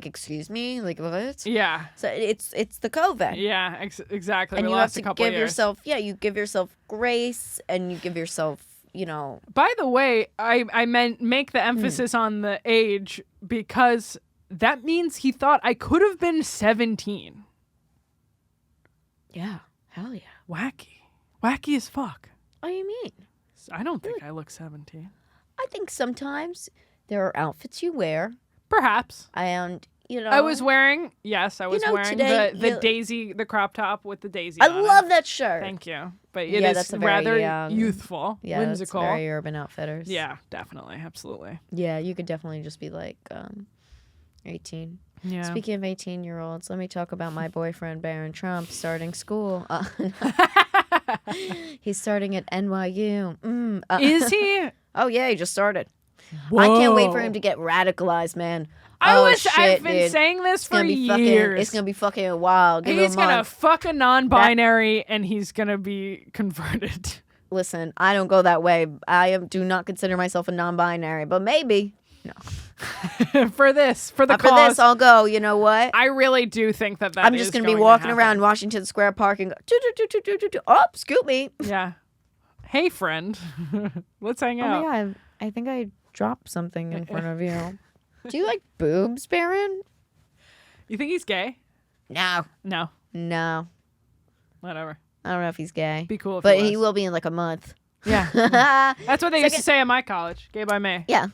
[SPEAKER 1] Excuse me? Like, what?
[SPEAKER 2] Yeah.
[SPEAKER 1] So it's the COVID.
[SPEAKER 2] Yeah, exactly.
[SPEAKER 1] And
[SPEAKER 2] We
[SPEAKER 1] you have
[SPEAKER 2] lost
[SPEAKER 1] to
[SPEAKER 2] a couple
[SPEAKER 1] give
[SPEAKER 2] years.
[SPEAKER 1] yourself, you give yourself grace, and you give yourself,
[SPEAKER 2] By the way, I meant make the emphasis on the age, because that means he thought I could have been 17.
[SPEAKER 1] yeah, hell yeah.
[SPEAKER 2] Wacky as fuck.
[SPEAKER 1] What do you mean?
[SPEAKER 2] I don't think I look 17.
[SPEAKER 1] I think sometimes there are outfits you wear,
[SPEAKER 2] Perhaps.
[SPEAKER 1] and
[SPEAKER 2] I was wearing wearing
[SPEAKER 1] today
[SPEAKER 2] the daisy, the crop top with the daisy
[SPEAKER 1] I
[SPEAKER 2] on
[SPEAKER 1] love
[SPEAKER 2] it.
[SPEAKER 1] that shirt.
[SPEAKER 2] Thank you. But it
[SPEAKER 1] Yeah,
[SPEAKER 2] is
[SPEAKER 1] that's a very,
[SPEAKER 2] rather youthful,
[SPEAKER 1] Yeah,
[SPEAKER 2] whimsical.
[SPEAKER 1] that's very Urban Outfitters.
[SPEAKER 2] Yeah, definitely. Absolutely.
[SPEAKER 1] Yeah, you could definitely just be like 18.
[SPEAKER 2] Yeah.
[SPEAKER 1] Speaking of 18-year-olds, let me talk about my boyfriend, Barron Trump, starting school. He's starting at NYU.
[SPEAKER 2] Is he?
[SPEAKER 1] Oh, yeah, he just started.
[SPEAKER 2] Whoa.
[SPEAKER 1] I can't wait for him to get radicalized, man.
[SPEAKER 2] I've been
[SPEAKER 1] dude.
[SPEAKER 2] saying this
[SPEAKER 1] It's
[SPEAKER 2] for
[SPEAKER 1] gonna be
[SPEAKER 2] years.
[SPEAKER 1] it's going to be fucking wild. Give it
[SPEAKER 2] He's
[SPEAKER 1] a
[SPEAKER 2] going to
[SPEAKER 1] month.
[SPEAKER 2] fuck a non-binary, and he's going to be converted.
[SPEAKER 1] Listen, I don't go that way. Do not consider myself a non-binary, but maybe. No.
[SPEAKER 2] For the
[SPEAKER 1] For
[SPEAKER 2] cause.
[SPEAKER 1] this, I'll go. You know what?
[SPEAKER 2] I really do think that
[SPEAKER 1] I'm just
[SPEAKER 2] going
[SPEAKER 1] to be walking around Washington Square Park and go, oh, scoop me.
[SPEAKER 2] Yeah. Hey, friend. Let's hang
[SPEAKER 1] Oh
[SPEAKER 2] out.
[SPEAKER 1] my God. I think I dropped something in front of you. Do you like boobs, Barron?
[SPEAKER 2] You think he's gay?
[SPEAKER 1] No.
[SPEAKER 2] No. Whatever.
[SPEAKER 1] I don't know if he's gay.
[SPEAKER 2] Be cool if
[SPEAKER 1] But
[SPEAKER 2] he was.
[SPEAKER 1] he will be in like a month.
[SPEAKER 2] Yeah. That's what they used to say at my college. Gay by May.
[SPEAKER 1] Yeah.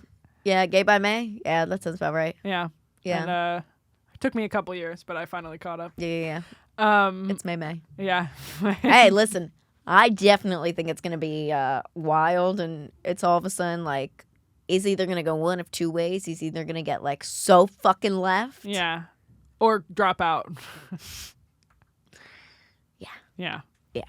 [SPEAKER 1] Yeah, gay by May? Yeah, that sounds about right.
[SPEAKER 2] Yeah.
[SPEAKER 1] Yeah.
[SPEAKER 2] And it took me a couple years, but I finally caught up.
[SPEAKER 1] Yeah. It's May.
[SPEAKER 2] Yeah.
[SPEAKER 1] Hey, listen. I definitely think it's going to be wild, and it's all of a sudden like, he's either going to go one of two ways. He's either going to get like so fucking left.
[SPEAKER 2] Yeah. Or drop out.
[SPEAKER 1] Yeah.
[SPEAKER 2] Yeah.
[SPEAKER 1] Yeah.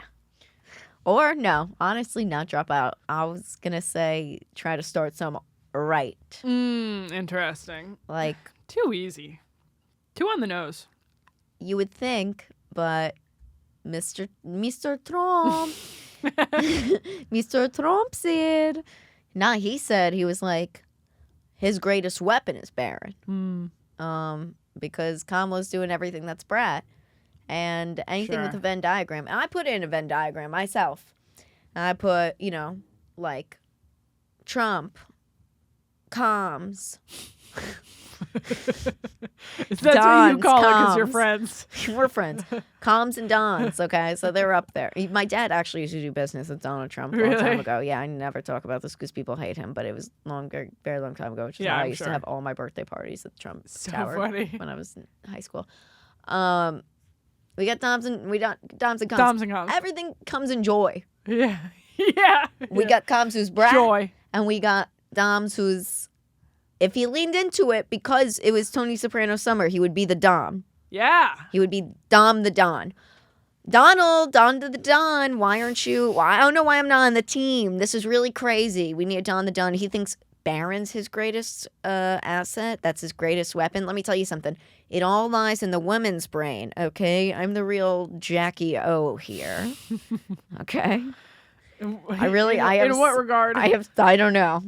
[SPEAKER 1] Or no, honestly, not drop out. I was going to say try to start some right.
[SPEAKER 2] Interesting.
[SPEAKER 1] Like,
[SPEAKER 2] Too easy. Too on the nose.
[SPEAKER 1] you would think, but Mr. Trump, Mr. Trump said, he said he was like, his greatest weapon is Barron. Because Kamala's doing everything that's brat. And anything
[SPEAKER 2] Sure.
[SPEAKER 1] with a Venn diagram. And I put it in a Venn diagram myself. And I put, like Trump, comms.
[SPEAKER 2] That's what you
[SPEAKER 1] Dons,
[SPEAKER 2] call it because you're
[SPEAKER 1] comms.
[SPEAKER 2] friends.
[SPEAKER 1] We're friends. Comms and Dons, okay? So they're up there. My dad actually used to do business with Donald Trump a long time
[SPEAKER 2] Really?
[SPEAKER 1] ago. Yeah, I never talk about this because people hate him, but it was very long time ago, which is
[SPEAKER 2] Yeah,
[SPEAKER 1] how I
[SPEAKER 2] I'm
[SPEAKER 1] used
[SPEAKER 2] sure.
[SPEAKER 1] to have all my birthday parties at Trump
[SPEAKER 2] So
[SPEAKER 1] Tower
[SPEAKER 2] funny.
[SPEAKER 1] when I was in high school. We got Doms and Comms.
[SPEAKER 2] Doms and comms.
[SPEAKER 1] Everything comes in joy.
[SPEAKER 2] Yeah. Yeah.
[SPEAKER 1] We got Comms who's brat,
[SPEAKER 2] Joy.
[SPEAKER 1] and we got Doms who's if he leaned into it because it was Tony Soprano's summer, he would be the Dom.
[SPEAKER 2] Yeah.
[SPEAKER 1] He would be Dom the Don. Donald, Don to the Don. Why aren't you? I don't know why I'm not on the team. This is really crazy. We need a Don the Don. He thinks Baron's his greatest asset. That's his greatest weapon. Let me tell you something. It all lies in the woman's brain, okay? I'm the real Jackie O here. Okay?
[SPEAKER 2] In what regard?
[SPEAKER 1] I don't know.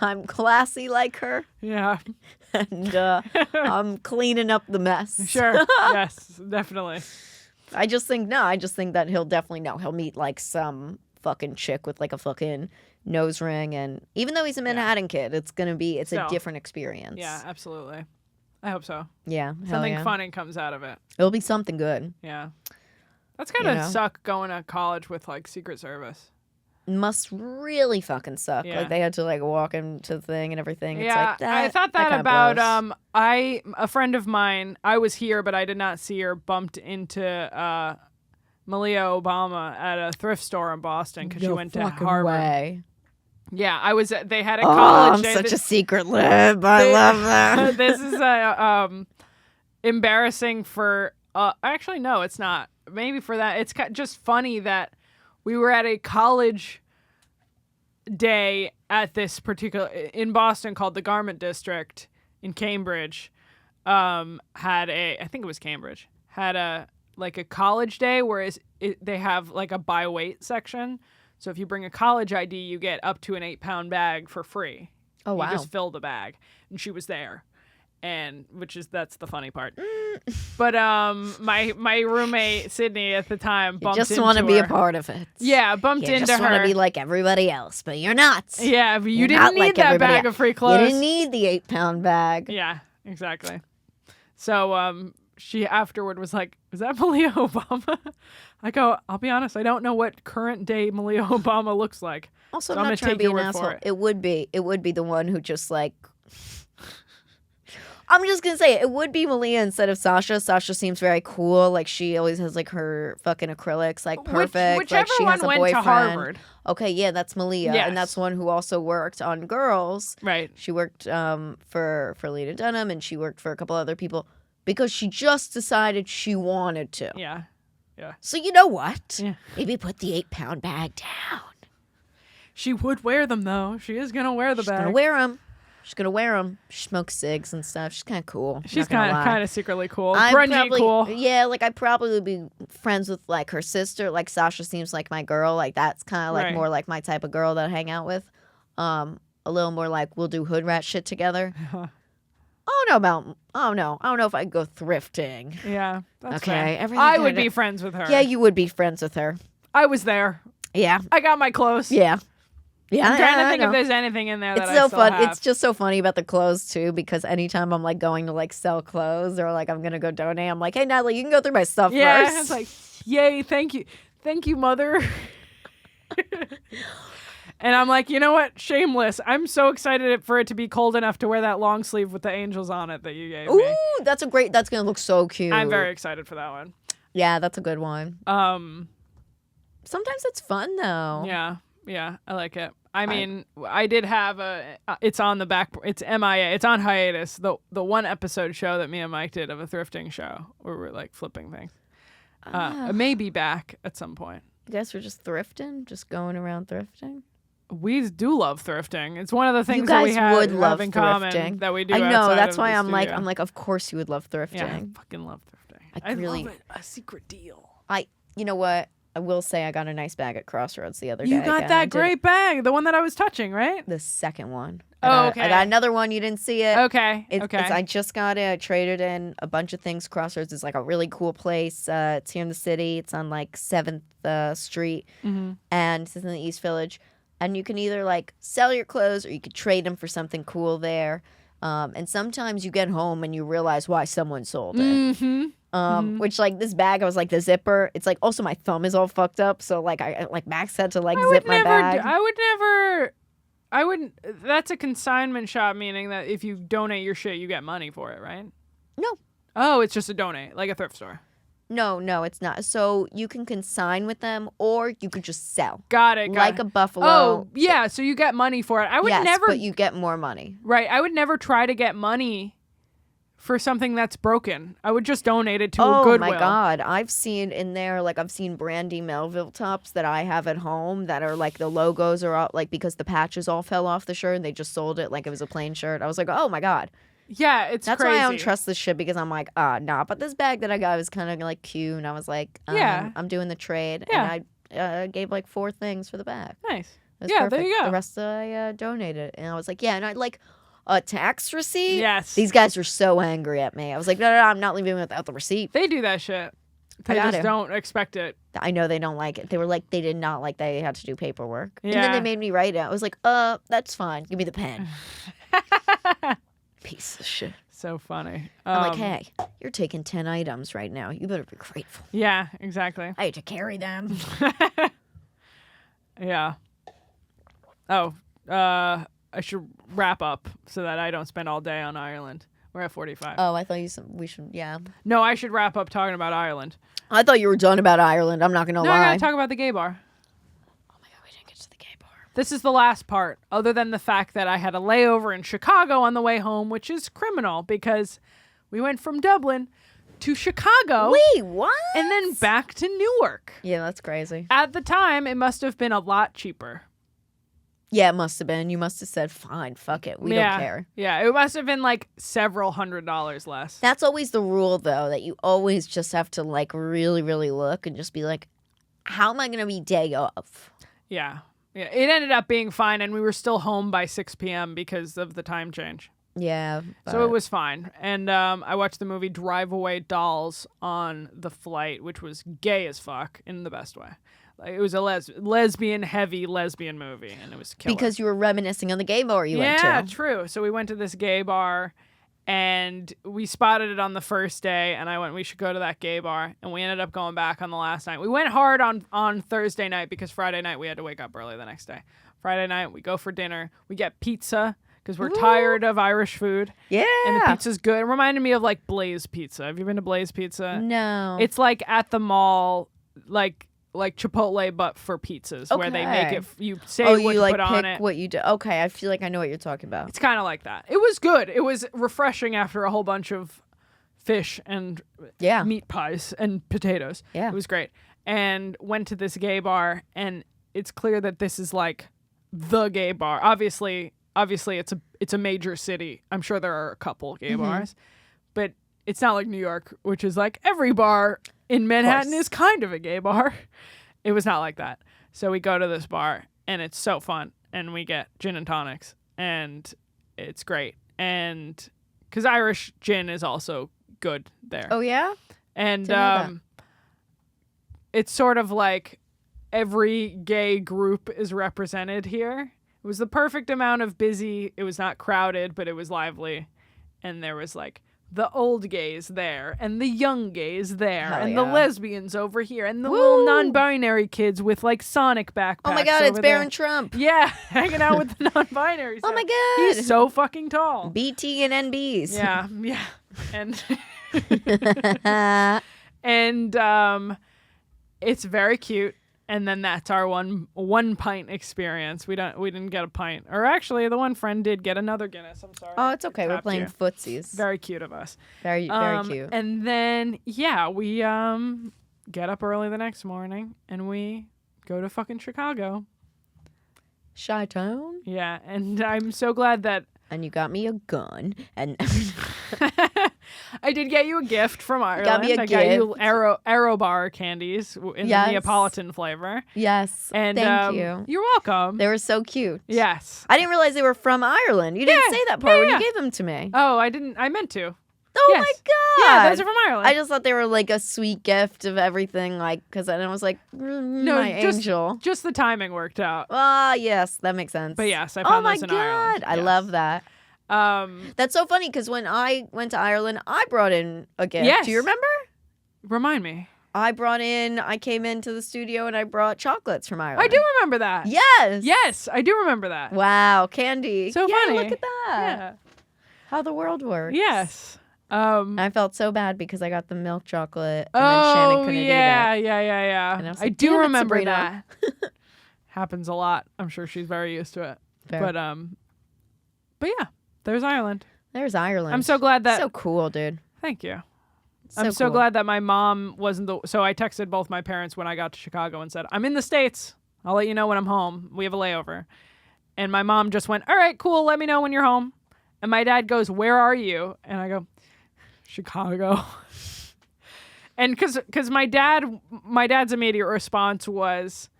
[SPEAKER 1] I'm classy like her.
[SPEAKER 2] Yeah.
[SPEAKER 1] And I'm cleaning up the mess.
[SPEAKER 2] Sure. Yes, definitely.
[SPEAKER 1] I just think that he'll definitely know. He'll meet like some fucking chick with like a fucking nose ring, and even though he's a Manhattan kid, it's a different experience.
[SPEAKER 2] Yeah, absolutely. I hope so.
[SPEAKER 1] Yeah.
[SPEAKER 2] Something funny comes out of it.
[SPEAKER 1] It'll be something good.
[SPEAKER 2] Yeah. That's gotta suck going to college with like Secret Service.
[SPEAKER 1] Must really fucking suck.
[SPEAKER 2] Yeah.
[SPEAKER 1] Like they had to like walk into the thing and everything. It's
[SPEAKER 2] Yeah,
[SPEAKER 1] like that.
[SPEAKER 2] I thought that about
[SPEAKER 1] blows.
[SPEAKER 2] a friend of mine. I was here, but I did not see her. Bumped into Malia Obama at a thrift store in Boston because she went to Harvard.
[SPEAKER 1] Way.
[SPEAKER 2] Yeah, I was. They had a college.
[SPEAKER 1] I'm such a secret lib. I love that.
[SPEAKER 2] This is embarrassing for. Actually, no, it's not. Maybe for that, it's just funny that we were at a college day at this particular in Boston called the Garment District in Cambridge. I think it was Cambridge, had a college day, whereas they have like a buy weight section. So if you bring a college ID, you get up to an 8-pound bag for free.
[SPEAKER 1] Oh, wow.
[SPEAKER 2] You just fill the bag, and she was there. And that's the funny part. But my roommate Sydney at the time bumped into her.
[SPEAKER 1] You just want to be a part of it.
[SPEAKER 2] Yeah, bumped into her.
[SPEAKER 1] You just want to be like everybody else, but you're not.
[SPEAKER 2] Yeah, but you didn't need that bag of free clothes.
[SPEAKER 1] You didn't need the 8-pound bag.
[SPEAKER 2] Yeah, exactly. So she afterward was like, "Is that Malia Obama?" I go, "I'll be honest, I don't know what current day Malia Obama looks like."
[SPEAKER 1] Also,
[SPEAKER 2] so
[SPEAKER 1] I'm not trying to be an asshole.
[SPEAKER 2] It.
[SPEAKER 1] It would be the one who just like. I'm just gonna say it would be Malia instead of Sasha. Sasha seems very cool. Like she always has like her fucking acrylics, like perfect.
[SPEAKER 2] Whichever
[SPEAKER 1] like she
[SPEAKER 2] one
[SPEAKER 1] has a
[SPEAKER 2] went
[SPEAKER 1] boyfriend.
[SPEAKER 2] to Harvard.
[SPEAKER 1] Okay, yeah, that's Malia,
[SPEAKER 2] Yes.
[SPEAKER 1] and that's the one who also worked on Girls.
[SPEAKER 2] Right.
[SPEAKER 1] She worked for Lena Dunham, and she worked for a couple other people because she just decided she wanted to.
[SPEAKER 2] Yeah. Yeah.
[SPEAKER 1] So you know what?
[SPEAKER 2] Yeah.
[SPEAKER 1] Maybe put the 8-pound bag down.
[SPEAKER 2] She would wear them though. She is gonna wear the
[SPEAKER 1] She's
[SPEAKER 2] bag.
[SPEAKER 1] gonna wear them. She's gonna wear them. She smokes cigs and stuff. She's kind of cool.
[SPEAKER 2] She's kind of secretly cool.
[SPEAKER 1] I'm
[SPEAKER 2] Grungy
[SPEAKER 1] probably,
[SPEAKER 2] cool.
[SPEAKER 1] Yeah, like I'd probably be friends with like her sister. Like Sasha seems like my girl. Like that's kind of like
[SPEAKER 2] Right.
[SPEAKER 1] more like my type of girl that I hang out with. A little more like we'll do hood rat shit together. I don't know if I'd go thrifting.
[SPEAKER 2] Yeah. That's
[SPEAKER 1] Okay,
[SPEAKER 2] fair. I would be friends with her.
[SPEAKER 1] Yeah, you would be friends with her.
[SPEAKER 2] I was there.
[SPEAKER 1] Yeah.
[SPEAKER 2] I got my clothes.
[SPEAKER 1] Yeah. Yeah,
[SPEAKER 2] I'm trying to
[SPEAKER 1] I
[SPEAKER 2] think
[SPEAKER 1] know.
[SPEAKER 2] if there's anything in there
[SPEAKER 1] It's
[SPEAKER 2] that
[SPEAKER 1] so
[SPEAKER 2] I still
[SPEAKER 1] fun.
[SPEAKER 2] have.
[SPEAKER 1] It's just so funny about the clothes too, because anytime I'm like going to like sell clothes or like I'm gonna go donate, I'm like, hey Natalie, you can go through my stuff
[SPEAKER 2] yeah,
[SPEAKER 1] first.
[SPEAKER 2] it's like, yay, thank you, mother. And I'm like, you know what? Shameless. I'm so excited for it to be cold enough to wear that long sleeve with the angels on it that you gave me.
[SPEAKER 1] Ooh, that's gonna look so cute.
[SPEAKER 2] I'm very excited for that one.
[SPEAKER 1] Yeah, that's a good one. Sometimes it's fun though.
[SPEAKER 2] Yeah, I like it. I mean, I did have it's on the back, it's MIA, it's on hiatus. The one episode show that me and Mike did of a thrifting show where we're like flipping things. It may be back at some point.
[SPEAKER 1] You guys were just thrifting, just going around thrifting.
[SPEAKER 2] We do love thrifting. It's one of the things
[SPEAKER 1] You
[SPEAKER 2] that we
[SPEAKER 1] guys would
[SPEAKER 2] have
[SPEAKER 1] love
[SPEAKER 2] in common
[SPEAKER 1] thrifting.
[SPEAKER 2] that we do.
[SPEAKER 1] I know.
[SPEAKER 2] outside
[SPEAKER 1] That's
[SPEAKER 2] of
[SPEAKER 1] why
[SPEAKER 2] the
[SPEAKER 1] I'm
[SPEAKER 2] studio.
[SPEAKER 1] like, of course you would love thrifting.
[SPEAKER 2] Yeah, I fucking love thrifting.
[SPEAKER 1] I really
[SPEAKER 2] love it. A secret deal.
[SPEAKER 1] You know what? I will say I got a nice bag at Crossroads the other day.
[SPEAKER 2] You got
[SPEAKER 1] again.
[SPEAKER 2] that great bag, the one that I was touching, right?
[SPEAKER 1] The second one.
[SPEAKER 2] Okay.
[SPEAKER 1] I got another one. You didn't see it.
[SPEAKER 2] Okay.
[SPEAKER 1] I just got it. I traded in a bunch of things. Crossroads is like a really cool place. It's here in the city. It's on like 7th Street.
[SPEAKER 2] Mm-hmm.
[SPEAKER 1] And it's in the East Village. And you can either like sell your clothes or you could trade them for something cool there. And sometimes you get home and you realize why someone sold it.
[SPEAKER 2] Mm-hmm.
[SPEAKER 1] Which like this bag, I was like the zipper. It's like also my thumb is all fucked up. So like Max had to like zip my bag.
[SPEAKER 2] I wouldn't. That's a consignment shop, meaning that if you donate your shit, you get money for it, right?
[SPEAKER 1] No.
[SPEAKER 2] Oh, it's just a donate, like a thrift store.
[SPEAKER 1] No, it's not. So you can consign with them, or you could just sell.
[SPEAKER 2] Got it.
[SPEAKER 1] Like a buffalo.
[SPEAKER 2] Oh, yeah. So you get money for it. I would never.
[SPEAKER 1] But you get more money.
[SPEAKER 2] Right. I would never try to get money for something that's broken. I would just donate it to a Goodwill.
[SPEAKER 1] Oh my God. I've seen in there, like I've seen Brandy Melville tops that I have at home that are like the logos are all like because the patches all fell off the shirt and they just sold it like it was a plain shirt. I was like, oh my God.
[SPEAKER 2] Yeah,
[SPEAKER 1] That's
[SPEAKER 2] crazy.
[SPEAKER 1] why I don't trust this shit because I'm like, nah. But this bag that I got was kind of like cute and I was like, I'm doing the trade.
[SPEAKER 2] Yeah.
[SPEAKER 1] And I gave like 4 things for the bag.
[SPEAKER 2] Nice.
[SPEAKER 1] It was
[SPEAKER 2] Yeah,
[SPEAKER 1] perfect.
[SPEAKER 2] there you go.
[SPEAKER 1] The rest I donated. And I was like, yeah. And I like a tax receipt.
[SPEAKER 2] Yes.
[SPEAKER 1] These guys were so angry at me. I was like, no, I'm not leaving without the receipt.
[SPEAKER 2] They do that shit. They just don't expect it.
[SPEAKER 1] I know they don't like it. They were like, they did not like they had to do paperwork.
[SPEAKER 2] Yeah.
[SPEAKER 1] And then they made me write it. I was like, that's fine. Give me the pen. Piece of shit.
[SPEAKER 2] So funny.
[SPEAKER 1] I'm like, hey, you're taking 10 items right now. You better be grateful.
[SPEAKER 2] Yeah, exactly.
[SPEAKER 1] I had to carry them.
[SPEAKER 2] Yeah. Oh, I should wrap up so that I don't spend all day on Ireland. We're at 45.
[SPEAKER 1] Oh, I thought we should, yeah.
[SPEAKER 2] No, I should wrap up talking about Ireland.
[SPEAKER 1] I thought you were done about Ireland. I'm not going to
[SPEAKER 2] No,
[SPEAKER 1] lie.
[SPEAKER 2] I gotta talk about the gay bar.
[SPEAKER 1] Oh my God, we didn't get to the gay bar.
[SPEAKER 2] This is the last part, other than the fact that I had a layover in Chicago on the way home, which is criminal because we went from Dublin to Chicago.
[SPEAKER 1] Wait, what?
[SPEAKER 2] And then back to Newark.
[SPEAKER 1] Yeah, that's crazy.
[SPEAKER 2] At the time, it must have been a lot cheaper.
[SPEAKER 1] Yeah, it must have been. You must have said, fine, fuck it. We don't care.
[SPEAKER 2] Yeah, it must have been like several $100s less.
[SPEAKER 1] That's always the rule, though, that you always just have to like really, really look and just be like, how am I going to be day off?
[SPEAKER 2] Yeah. Yeah. It ended up being fine, and we were still home by 6 p.m. because of the time change.
[SPEAKER 1] Yeah.
[SPEAKER 2] So it was fine. And I watched the movie Drive Away Dolls on the flight, which was gay as fuck in the best way. Like, it was a lesbian-heavy lesbian movie, and it was killer.
[SPEAKER 1] Because you were reminiscing on the gay bar you went to.
[SPEAKER 2] Yeah, true. So we went to this gay bar, and we spotted it on the first day, and I went, we should go to that gay bar, and we ended up going back on the last night. We went hard on Thursday night because Friday night we had to wake up early the next day. Friday night, we go for dinner. We get pizza because we're tired of Irish food.
[SPEAKER 1] Yeah.
[SPEAKER 2] And the pizza's good. It reminded me of, like, Blaze Pizza. Have you been to Blaze Pizza?
[SPEAKER 1] No.
[SPEAKER 2] It's like at the mall, like Chipotle, but for pizzas, where they make it. You say what
[SPEAKER 1] you
[SPEAKER 2] to
[SPEAKER 1] like
[SPEAKER 2] put
[SPEAKER 1] pick
[SPEAKER 2] on it.
[SPEAKER 1] what you do. Okay, I feel like I know what you're talking about.
[SPEAKER 2] It's kind of like that. It was good. It was refreshing after a whole bunch of fish and meat pies and potatoes.
[SPEAKER 1] Yeah,
[SPEAKER 2] it was great. And went to this gay bar, and it's clear that this is like the gay bar. Obviously, it's a major city. I'm sure there are a couple gay bars, but it's not like New York, which is like every bar in Manhattan is kind of a gay bar. It was not like that. So we go to this bar, and it's so fun. And we get gin and tonics, and it's great. And because Irish gin is also good there.
[SPEAKER 1] Oh, yeah?
[SPEAKER 2] And it's sort of like every gay group is represented here. It was the perfect amount of busy. It was not crowded, but it was lively. And there was like the old gays there, and the young gays there, and the lesbians over here, and the little non-binary kids with like Sonic backpacks.
[SPEAKER 1] Oh my God, it's
[SPEAKER 2] there.
[SPEAKER 1] Barron Trump.
[SPEAKER 2] Yeah, hanging out with the non-binaries.
[SPEAKER 1] Oh my God.
[SPEAKER 2] He's so fucking tall.
[SPEAKER 1] BT and NBs.
[SPEAKER 2] Yeah. And it's very cute. And then that's our one pint experience. We didn't get a pint. Or actually, the one friend did get another Guinness. I'm sorry.
[SPEAKER 1] Oh, it's okay. We're playing footsies.
[SPEAKER 2] Very cute of us.
[SPEAKER 1] Very cute.
[SPEAKER 2] And then we get up early the next morning and we go to fucking Chicago.
[SPEAKER 1] Chi-town?
[SPEAKER 2] Yeah, and I'm so glad that.
[SPEAKER 1] And you got me a gun and.
[SPEAKER 2] I did get you a gift from Ireland.
[SPEAKER 1] Got me a
[SPEAKER 2] I
[SPEAKER 1] gift.
[SPEAKER 2] got you Aero Bar candies in the Neapolitan flavor.
[SPEAKER 1] Yes.
[SPEAKER 2] And
[SPEAKER 1] thank you.
[SPEAKER 2] You're welcome.
[SPEAKER 1] They were so cute.
[SPEAKER 2] Yes.
[SPEAKER 1] I didn't realize they were from Ireland. You didn't say that part when you gave them to me.
[SPEAKER 2] Oh, I didn't. I meant to.
[SPEAKER 1] Oh
[SPEAKER 2] yes.
[SPEAKER 1] my God.
[SPEAKER 2] Yeah, those are from Ireland.
[SPEAKER 1] I just thought they were like a sweet gift of everything, like, because I was like, my angel.
[SPEAKER 2] Just the timing worked out.
[SPEAKER 1] Ah, yes, that makes sense.
[SPEAKER 2] But yes, I found those in Ireland.
[SPEAKER 1] Oh my God. I love that. That's so funny because when I went to Ireland, I brought in a gift.
[SPEAKER 2] Yes.
[SPEAKER 1] Do you remember?
[SPEAKER 2] Remind me.
[SPEAKER 1] I came into the studio and I brought chocolates from Ireland.
[SPEAKER 2] I do remember that.
[SPEAKER 1] Yes.
[SPEAKER 2] Yes, I do remember that.
[SPEAKER 1] Wow, candy.
[SPEAKER 2] So
[SPEAKER 1] yeah,
[SPEAKER 2] funny.
[SPEAKER 1] Look at that.
[SPEAKER 2] Yeah.
[SPEAKER 1] How the world works.
[SPEAKER 2] Yes.
[SPEAKER 1] I felt so bad because I got the milk chocolate and then Shannon couldn't eat it.
[SPEAKER 2] Yeah.
[SPEAKER 1] And I was
[SPEAKER 2] I
[SPEAKER 1] like,
[SPEAKER 2] do
[SPEAKER 1] "Damn it,
[SPEAKER 2] remember
[SPEAKER 1] Sabrina."
[SPEAKER 2] that. Happens a lot. I'm sure she's very used to it.
[SPEAKER 1] Fair.
[SPEAKER 2] But yeah, there's Ireland.
[SPEAKER 1] There's Ireland.
[SPEAKER 2] I'm so glad that.
[SPEAKER 1] So cool, dude.
[SPEAKER 2] Thank you.
[SPEAKER 1] So
[SPEAKER 2] I'm so
[SPEAKER 1] cool.
[SPEAKER 2] glad that my mom wasn't the. So I texted both my parents when I got to Chicago and said, "I'm in the States. I'll let you know when I'm home. We have a layover." And my mom just went, "All right, cool. Let me know when you're home." And my dad goes, "Where are you?" And I go, "Chicago." And because my dad's immediate response was,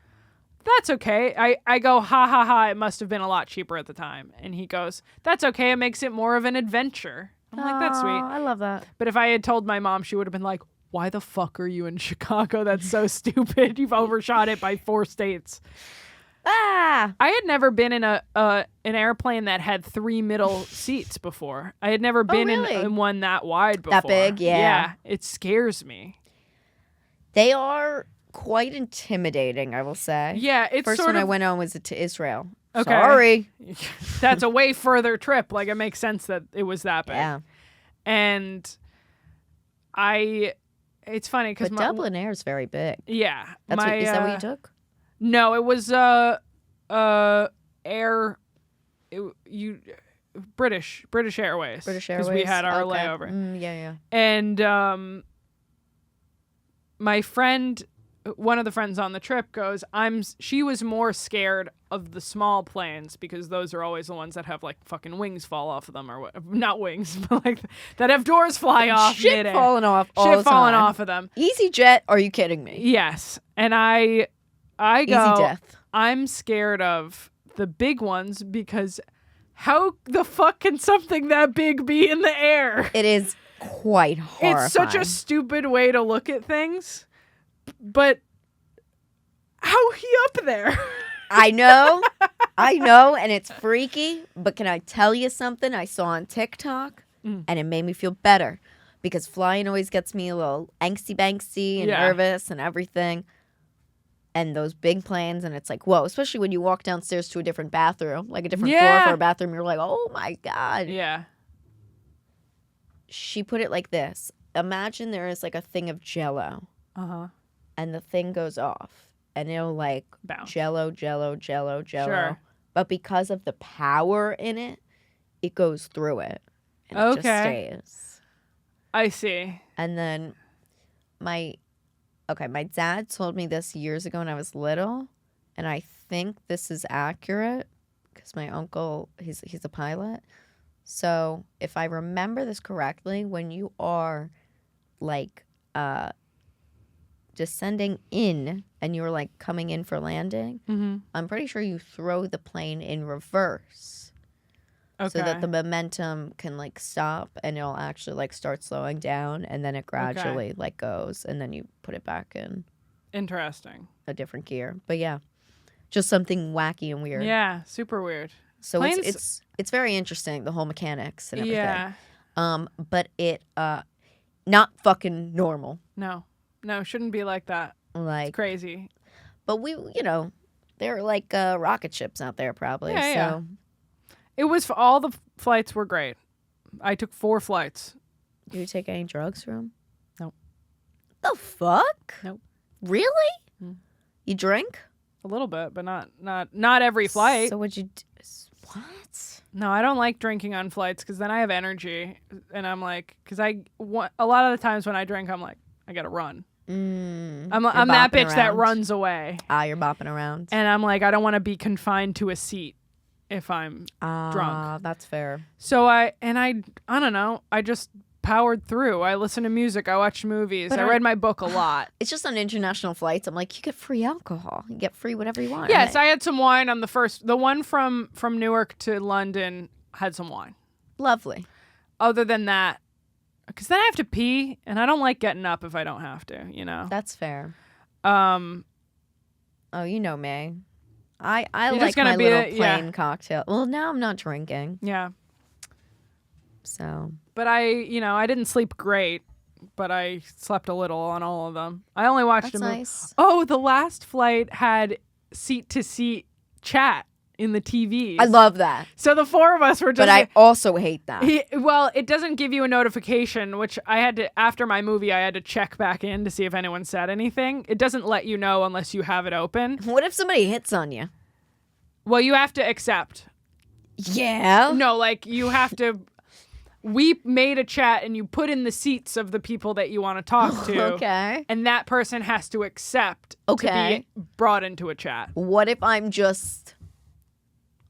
[SPEAKER 2] "That's okay." I go, "Ha ha ha, it must have been a lot cheaper at the time." And he goes, "That's okay. It makes it more of an adventure." I'm like, "That's sweet."
[SPEAKER 1] I love that.
[SPEAKER 2] But if I had told my mom, she would have been like, "Why the fuck are you in Chicago? That's so stupid. You've overshot it by 4 states."
[SPEAKER 1] Ah!
[SPEAKER 2] I had never been in an airplane that had 3 middle seats before. I had never been
[SPEAKER 1] really?
[SPEAKER 2] in one that wide before.
[SPEAKER 1] That big? Yeah.
[SPEAKER 2] Yeah, it scares me.
[SPEAKER 1] They are quite intimidating, I will say.
[SPEAKER 2] Yeah, it's
[SPEAKER 1] First
[SPEAKER 2] sort
[SPEAKER 1] one
[SPEAKER 2] of...
[SPEAKER 1] I went on was to Israel.
[SPEAKER 2] Okay.
[SPEAKER 1] Sorry.
[SPEAKER 2] That's a way further trip. Like, it makes sense that it was that big.
[SPEAKER 1] Yeah.
[SPEAKER 2] And it's funny because
[SPEAKER 1] But Dublin Air is very big.
[SPEAKER 2] Yeah.
[SPEAKER 1] Is that what you took?
[SPEAKER 2] No, it was air. British Airways.
[SPEAKER 1] British Airways.
[SPEAKER 2] Because we had our
[SPEAKER 1] Okay.
[SPEAKER 2] layover.
[SPEAKER 1] Yeah.
[SPEAKER 2] And my friend, one of the friends on the trip goes, she was more scared of the small planes because those are always the ones that have like fucking wings fall off of them or what, not wings, but like that have doors fly off.
[SPEAKER 1] Shit
[SPEAKER 2] midair.
[SPEAKER 1] falling off all
[SPEAKER 2] Shit
[SPEAKER 1] the
[SPEAKER 2] falling
[SPEAKER 1] time.
[SPEAKER 2] off of them.
[SPEAKER 1] EasyJet, are you kidding me?
[SPEAKER 2] Yes. And I go,
[SPEAKER 1] Easy death.
[SPEAKER 2] I'm scared of the big ones because how the fuck can something that big be in the air?
[SPEAKER 1] It is quite horrifying.
[SPEAKER 2] It's such a stupid way to look at things, but how he up there?
[SPEAKER 1] I know, and it's freaky, but can I tell you something I saw on TikTok? And it made me feel better because flying always gets me a little angsty-banksy and nervous and everything. And those big planes, and it's like, whoa, especially when you walk downstairs to a different bathroom, like a different floor for a bathroom, you're like, oh my God.
[SPEAKER 2] Yeah.
[SPEAKER 1] She put it like this. Imagine there is like a thing of Jell-O.
[SPEAKER 2] Uh-huh.
[SPEAKER 1] And the thing goes off. And it'll like
[SPEAKER 2] Bounce.
[SPEAKER 1] Jell-O.
[SPEAKER 2] Sure.
[SPEAKER 1] But because of the power in it, it goes through it. And it just stays.
[SPEAKER 2] I see.
[SPEAKER 1] And then my dad told me this years ago when I was little. And I think this is accurate because my uncle, he's a pilot. So if I remember this correctly, when you are like descending in and you're like coming in for landing, I'm pretty sure you throw the plane in reverse.
[SPEAKER 2] Okay.
[SPEAKER 1] So that the momentum can like stop and it'll actually like start slowing down and then it gradually like goes and then you put it back in
[SPEAKER 2] Interesting.
[SPEAKER 1] a different gear. But yeah, just something wacky and weird.
[SPEAKER 2] Yeah, super weird.
[SPEAKER 1] So
[SPEAKER 2] Planes-
[SPEAKER 1] it's very interesting, the whole mechanics and everything.
[SPEAKER 2] Yeah.
[SPEAKER 1] But it not fucking normal.
[SPEAKER 2] No, shouldn't be like that.
[SPEAKER 1] Like
[SPEAKER 2] It's crazy.
[SPEAKER 1] But there are like rocket ships out there probably.
[SPEAKER 2] Yeah. It was for all the flights were great. I took 4 flights.
[SPEAKER 1] Do you take any drugs from?
[SPEAKER 2] Nope.
[SPEAKER 1] The fuck?
[SPEAKER 2] Nope.
[SPEAKER 1] Really? You drink?
[SPEAKER 2] A little bit, but not every flight.
[SPEAKER 1] So what'd you do? What?
[SPEAKER 2] No, I don't like drinking on flights because then I have energy, and I'm like, because a lot of the times when I drink, I'm like, I gotta run. I'm that bitch that runs away.
[SPEAKER 1] You're bopping around.
[SPEAKER 2] And I'm like, I don't want to be confined to a seat if I'm drunk.
[SPEAKER 1] That's fair.
[SPEAKER 2] So I don't know. I just powered through. I listened to music. I watched movies. I read my book a lot.
[SPEAKER 1] It's just on international flights. I'm like, you get free alcohol. You get free whatever you want.
[SPEAKER 2] Yes, I had some wine on the one from Newark to London had some wine.
[SPEAKER 1] Lovely.
[SPEAKER 2] Other than that, because then I have to pee, and I don't like getting up if I don't have to,
[SPEAKER 1] That's fair.
[SPEAKER 2] Oh,
[SPEAKER 1] you know me. I
[SPEAKER 2] You're
[SPEAKER 1] like
[SPEAKER 2] just gonna
[SPEAKER 1] my
[SPEAKER 2] be
[SPEAKER 1] little plain cocktail. Well, now I'm not drinking.
[SPEAKER 2] Yeah.
[SPEAKER 1] So.
[SPEAKER 2] But I didn't sleep great, but I slept a little on all of them. I only watched
[SPEAKER 1] That's
[SPEAKER 2] a movie.
[SPEAKER 1] nice.
[SPEAKER 2] Oh, the last flight had seat-to-seat chat in the TVs.
[SPEAKER 1] I love that.
[SPEAKER 2] So the four of us were just.
[SPEAKER 1] But I also hate that.
[SPEAKER 2] Well, it doesn't give you a notification, which I had to, after my movie, I had to check back in to see if anyone said anything. It doesn't let you know unless you have it open.
[SPEAKER 1] What if somebody hits on you?
[SPEAKER 2] Well, you have to accept.
[SPEAKER 1] Yeah.
[SPEAKER 2] No, like you have to. We made a chat and you put in the seats of the people that you want to talk to.
[SPEAKER 1] Okay.
[SPEAKER 2] And that person has to accept to be brought into a chat.
[SPEAKER 1] What if I'm just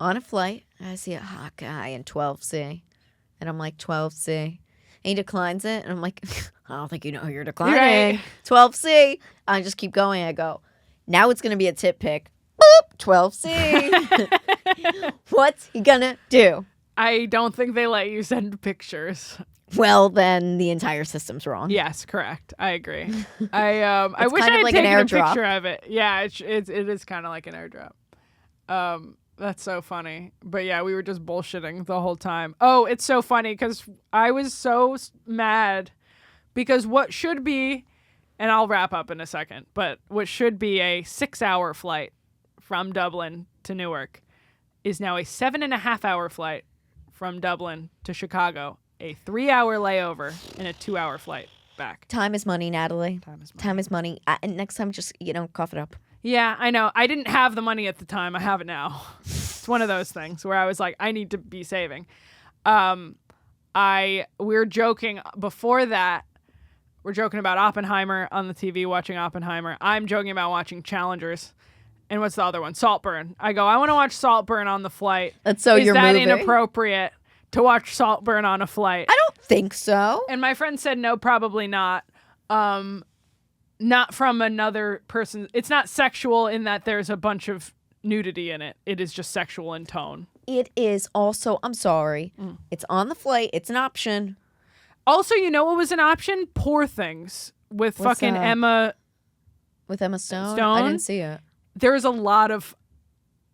[SPEAKER 1] on a flight, I see a hot guy in 12C, and I'm like, 12C. And he declines it, and I'm like, I don't think you know who you're declining.
[SPEAKER 2] Right.
[SPEAKER 1] 12C. I just keep going. I go, now it's going to be a tip pick. Boop, 12C. What's he going to do?
[SPEAKER 2] I don't think they let you send pictures.
[SPEAKER 1] Well, then the entire system's wrong.
[SPEAKER 2] Yes, correct. I agree. I wish I
[SPEAKER 1] kind of
[SPEAKER 2] had
[SPEAKER 1] like an
[SPEAKER 2] taken a
[SPEAKER 1] airdrop.
[SPEAKER 2] picture of it. Yeah, it is kind of like an airdrop. That's so funny. But yeah, we were just bullshitting the whole time. Oh, it's so funny because I was so mad because what should be, and I'll wrap up in a second, but what should be a 6-hour flight from Dublin to Newark is now a 7.5-hour flight from Dublin to Chicago, a 3-hour layover, and a 2-hour flight back.
[SPEAKER 1] Time is money, Natalie.
[SPEAKER 2] Time is money.
[SPEAKER 1] Time is money. And next time, just, cough it up.
[SPEAKER 2] Yeah, I know. I didn't have the money at the time. I have it now. It's one of those things where I was like, I need to be saving. We were joking before that. We're joking about Oppenheimer on the TV, watching Oppenheimer. I'm joking about watching Challengers. And what's the other one? Saltburn. I go, I want to watch Saltburn on the flight.
[SPEAKER 1] That's so
[SPEAKER 2] Is
[SPEAKER 1] your
[SPEAKER 2] that
[SPEAKER 1] movie?
[SPEAKER 2] Inappropriate to watch Saltburn on a flight?
[SPEAKER 1] I don't think so.
[SPEAKER 2] And my friend said, no, probably not. Not from another person. It's not sexual in that there's a bunch of nudity in it. It is just sexual in tone.
[SPEAKER 1] It is also, I'm sorry, it's on the flight. It's an option.
[SPEAKER 2] Also, you know what was an option? Poor Things with
[SPEAKER 1] What's
[SPEAKER 2] fucking
[SPEAKER 1] that?
[SPEAKER 2] Emma.
[SPEAKER 1] With Emma Stone?
[SPEAKER 2] Stone?
[SPEAKER 1] I didn't see it.
[SPEAKER 2] There's a lot of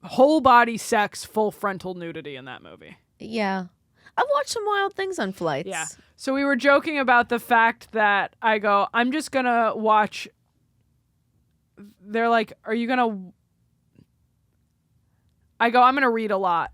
[SPEAKER 2] whole body sex, full frontal nudity in that movie.
[SPEAKER 1] Yeah. I've watched some wild things on flights.
[SPEAKER 2] Yeah. So we were joking about the fact that I go, I'm just going to watch. They're like, are you going to. I go, I'm going to read a lot.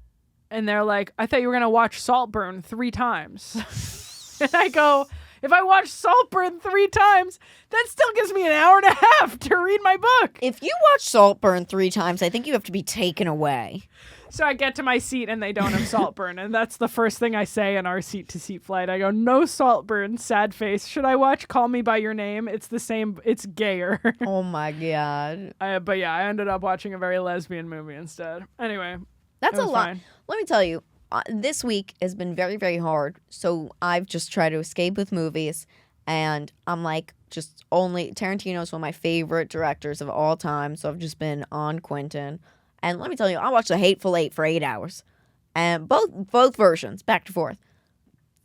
[SPEAKER 2] And they're like, I thought you were going to watch Saltburn 3 times. And I go, if I watch Saltburn 3 times, that still gives me an hour and a half to read my book.
[SPEAKER 1] If you watch Saltburn 3 times, I think you have to be taken away.
[SPEAKER 2] So I get to my seat and they don't have Saltburn. And that's the first thing I say in our seat-to-seat flight. I go, no Saltburn, sad face. Should I watch Call Me By Your Name? It's the same, it's gayer.
[SPEAKER 1] Oh my God.
[SPEAKER 2] But yeah, I ended up watching a very lesbian movie instead. Anyway.
[SPEAKER 1] That's
[SPEAKER 2] it
[SPEAKER 1] a
[SPEAKER 2] was
[SPEAKER 1] lot.
[SPEAKER 2] fine.
[SPEAKER 1] Let me tell you, this week has been very, very hard. So I've just tried to escape with movies. And I'm like, just only Tarantino is one of my favorite directors of all time. So I've just been on Quentin. And let me tell you, I watched The Hateful Eight for 8 hours. And both versions, back to forth.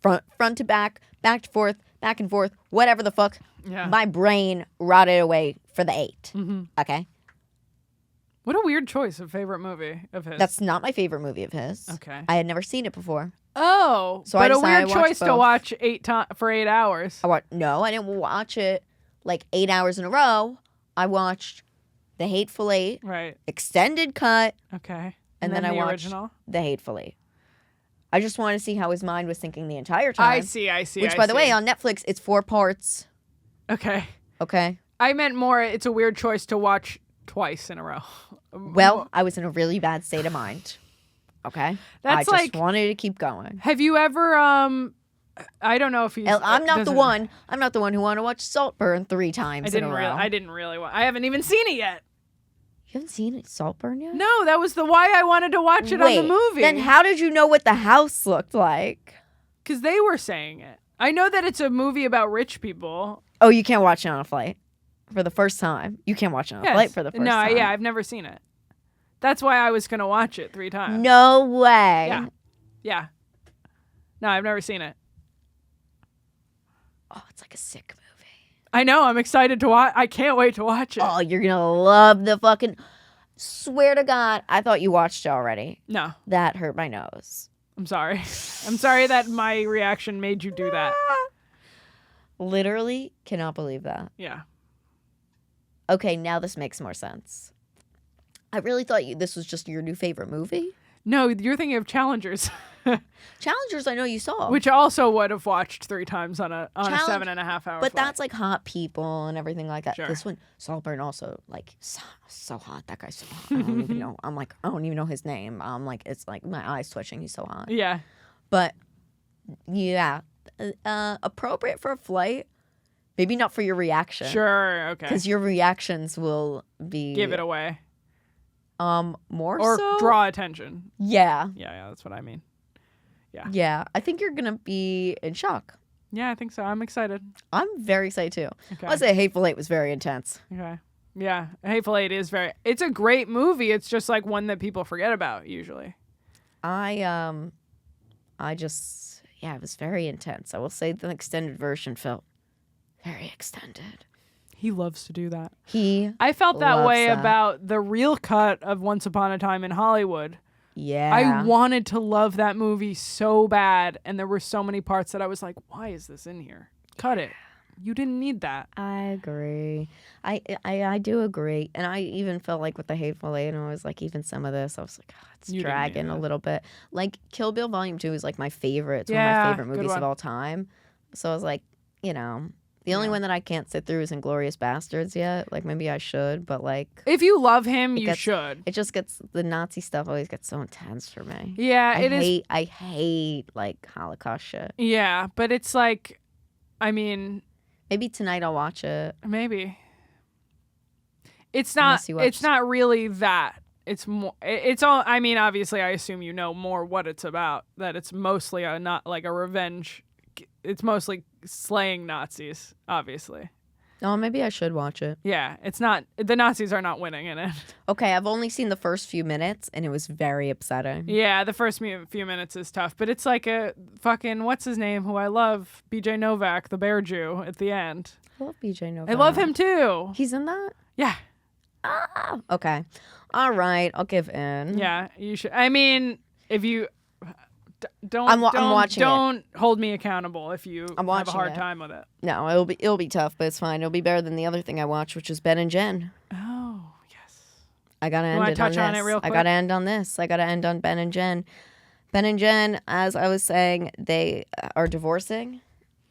[SPEAKER 1] Front to back to forth, back and forth, whatever the fuck.
[SPEAKER 2] Yeah.
[SPEAKER 1] My brain rotted away for the 8.
[SPEAKER 2] Mm-hmm.
[SPEAKER 1] Okay?
[SPEAKER 2] What a weird choice of favorite movie of his.
[SPEAKER 1] That's not my favorite movie of his.
[SPEAKER 2] Okay.
[SPEAKER 1] I had never seen it before.
[SPEAKER 2] Oh,
[SPEAKER 1] So
[SPEAKER 2] but
[SPEAKER 1] I
[SPEAKER 2] a
[SPEAKER 1] decided
[SPEAKER 2] weird
[SPEAKER 1] to watch
[SPEAKER 2] choice to
[SPEAKER 1] both.
[SPEAKER 2] watch for 8 hours.
[SPEAKER 1] No, I didn't watch it like 8 hours in a row. I watched The Hateful Eight,
[SPEAKER 2] Right.
[SPEAKER 1] extended cut,
[SPEAKER 2] Okay.
[SPEAKER 1] and then I
[SPEAKER 2] the
[SPEAKER 1] watched
[SPEAKER 2] original.
[SPEAKER 1] The Hateful Eight. I just wanted to see how his mind was thinking the entire time.
[SPEAKER 2] I see.
[SPEAKER 1] Which, by the way, on Netflix, it's 4 parts.
[SPEAKER 2] Okay.
[SPEAKER 1] Okay.
[SPEAKER 2] I meant more, it's a weird choice to watch twice in a row.
[SPEAKER 1] Well, I was in a really bad state of mind. Okay.
[SPEAKER 2] That's
[SPEAKER 1] I just
[SPEAKER 2] like-
[SPEAKER 1] wanted to keep going.
[SPEAKER 2] Have you ever, I don't know if he's.
[SPEAKER 1] I'm not the
[SPEAKER 2] doesn't-
[SPEAKER 1] one. I'm not the one who wanted to watch Saltburn 3 times in a row.
[SPEAKER 2] I didn't really want. I haven't even seen it yet.
[SPEAKER 1] You haven't seen Saltburn yet?
[SPEAKER 2] No, that was the why I wanted to watch it
[SPEAKER 1] Wait,
[SPEAKER 2] on the movie.
[SPEAKER 1] Then how did you know what the house looked like?
[SPEAKER 2] Because they were saying it. I know that it's a movie about rich people.
[SPEAKER 1] Oh, you can't watch it on a flight for the first time. You can't watch it on a flight for the first time.
[SPEAKER 2] No, yeah, I've never seen it. That's why I was gonna watch it 3 times.
[SPEAKER 1] No way.
[SPEAKER 2] Yeah. Yeah. No, I've never seen it.
[SPEAKER 1] Oh, it's like a sick movie.
[SPEAKER 2] I know. I'm excited to watch. I can't wait to watch it.
[SPEAKER 1] Oh, you're gonna love the fucking. Swear to God, I thought you watched it already.
[SPEAKER 2] No,
[SPEAKER 1] That hurt my nose.
[SPEAKER 2] I'm sorry. I'm sorry that my reaction made you do that.
[SPEAKER 1] Literally cannot believe that.
[SPEAKER 2] Yeah.
[SPEAKER 1] Okay, now this makes more sense. I really thought this was just your new favorite movie.
[SPEAKER 2] No, you're thinking of Challengers.
[SPEAKER 1] Challengers, I know you saw.
[SPEAKER 2] Which I also would have watched 3 times on a
[SPEAKER 1] Challenge-
[SPEAKER 2] 7.5 hour
[SPEAKER 1] But
[SPEAKER 2] flight.
[SPEAKER 1] that's like hot people and everything like that.
[SPEAKER 2] Sure.
[SPEAKER 1] This one, Saltburn, also like so hot. That guy's so hot. I don't even know. I'm like, I don't even know his name. I'm like, it's like my eyes twitching. He's so hot.
[SPEAKER 2] Yeah.
[SPEAKER 1] But yeah, appropriate for a flight. Maybe not for your reaction.
[SPEAKER 2] Sure. Okay.
[SPEAKER 1] Because your reactions will be
[SPEAKER 2] Give it away.
[SPEAKER 1] More
[SPEAKER 2] Or
[SPEAKER 1] so.
[SPEAKER 2] draw attention.
[SPEAKER 1] Yeah.
[SPEAKER 2] Yeah, that's what I mean.
[SPEAKER 1] Yeah. I think you're gonna be in shock.
[SPEAKER 2] Yeah, I think so. I'm excited.
[SPEAKER 1] I'm very excited too.
[SPEAKER 2] Okay.
[SPEAKER 1] I'll say Hateful Eight was very intense.
[SPEAKER 2] Okay. Yeah, Hateful Eight is it's a great movie. It's just like one that people forget about usually.
[SPEAKER 1] I just, it was very intense. I will say the extended version felt very extended.
[SPEAKER 2] He loves to do that.
[SPEAKER 1] I
[SPEAKER 2] felt that
[SPEAKER 1] loves
[SPEAKER 2] way
[SPEAKER 1] that.
[SPEAKER 2] about the real cut of Once Upon a Time in Hollywood.
[SPEAKER 1] Yeah.
[SPEAKER 2] I wanted to love that movie so bad, and there were so many parts that I was like, why is this in here? Cut it. You didn't need that.
[SPEAKER 1] I agree. I do agree. And I even felt like with the Hateful Eight, and I was like, even some of this, I was like, it's
[SPEAKER 2] You didn't
[SPEAKER 1] dragging
[SPEAKER 2] need
[SPEAKER 1] a
[SPEAKER 2] it.
[SPEAKER 1] little bit. Like, Kill Bill Volume 2 is like my favorite. It's one of
[SPEAKER 2] Yeah,
[SPEAKER 1] my favorite
[SPEAKER 2] good
[SPEAKER 1] movies of
[SPEAKER 2] one.
[SPEAKER 1] all time. So I was like, the only
[SPEAKER 2] Yeah.
[SPEAKER 1] one that I can't sit through is Inglourious Bastards yet. Like, maybe I should, but like,
[SPEAKER 2] If you love him, you
[SPEAKER 1] gets-
[SPEAKER 2] should.
[SPEAKER 1] it just gets, the Nazi stuff always gets so intense for me.
[SPEAKER 2] Yeah, it is.
[SPEAKER 1] I hate like Holocaust shit.
[SPEAKER 2] Yeah, but it's like, I mean,
[SPEAKER 1] Maybe tonight I'll watch it.
[SPEAKER 2] maybe. It's not.
[SPEAKER 1] Unless you watch-
[SPEAKER 2] It's not really that. It's more. It's all. I mean, obviously, I assume you know more what it's about. That it's mostly not like a revenge. It's mostly slaying Nazis. Obviously.
[SPEAKER 1] Oh, maybe I should watch it.
[SPEAKER 2] Yeah, it's not. The Nazis are not winning in it.
[SPEAKER 1] Okay, I've only seen the first few minutes, and it was very upsetting.
[SPEAKER 2] Yeah, the first few minutes is tough, but it's like a fucking what's his name who I love, BJ Novak, the bear Jew at the end.
[SPEAKER 1] I love BJ Novak.
[SPEAKER 2] I love him too.
[SPEAKER 1] He's in that?
[SPEAKER 2] Yeah.
[SPEAKER 1] Ah, okay. All right, I'll give in.
[SPEAKER 2] Yeah, you should. I mean, if you don't,
[SPEAKER 1] I'm
[SPEAKER 2] don't,
[SPEAKER 1] watching it.
[SPEAKER 2] don't hold me accountable if you
[SPEAKER 1] I'm
[SPEAKER 2] have a
[SPEAKER 1] watching
[SPEAKER 2] hard
[SPEAKER 1] it.
[SPEAKER 2] time with it.
[SPEAKER 1] No, it'll be tough, but it's fine. It'll be better than the other thing I watched, which was Ben and Jen.
[SPEAKER 2] Oh yes.
[SPEAKER 1] I gotta
[SPEAKER 2] You
[SPEAKER 1] end
[SPEAKER 2] wanna
[SPEAKER 1] it
[SPEAKER 2] touch
[SPEAKER 1] on
[SPEAKER 2] on
[SPEAKER 1] this.
[SPEAKER 2] it real
[SPEAKER 1] I
[SPEAKER 2] quick?
[SPEAKER 1] gotta end on this. I gotta end on Ben and Jen. Ben and Jen, as I was saying, they are divorcing.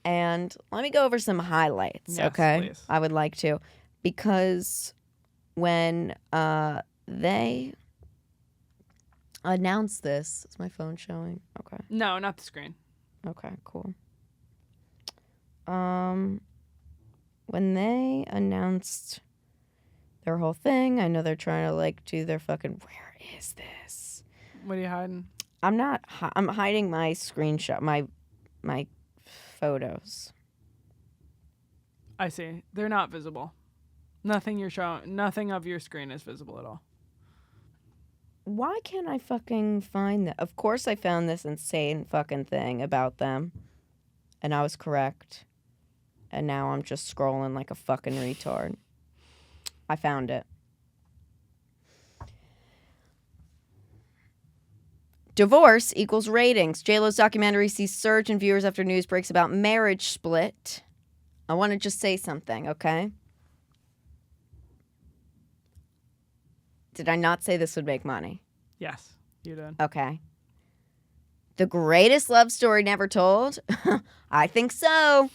[SPEAKER 1] And let me go over some highlights,
[SPEAKER 2] Yes,
[SPEAKER 1] okay?
[SPEAKER 2] please.
[SPEAKER 1] I would like to. Because when they announced this, is my phone showing? Okay.
[SPEAKER 2] No, not the screen.
[SPEAKER 1] Okay, cool. When they announced their whole thing, I know they're trying to like do their fucking, where is this?
[SPEAKER 2] What are you hiding?
[SPEAKER 1] I'm not, I'm hiding my screenshot, my photos.
[SPEAKER 2] I see. They're not visible. Nothing you're showing. Nothing of your screen is visible at all.
[SPEAKER 1] Why can't I fucking find that? Of course I found this insane fucking thing about them. And I was correct. And now I'm just scrolling like a fucking retard. I found it. Divorce equals ratings. JLo's documentary sees surge in viewers after news breaks about marriage split. I want to just say something, okay? Did I not say this would make money?
[SPEAKER 2] Yes, you did.
[SPEAKER 1] Okay. The greatest love story never told? I think so.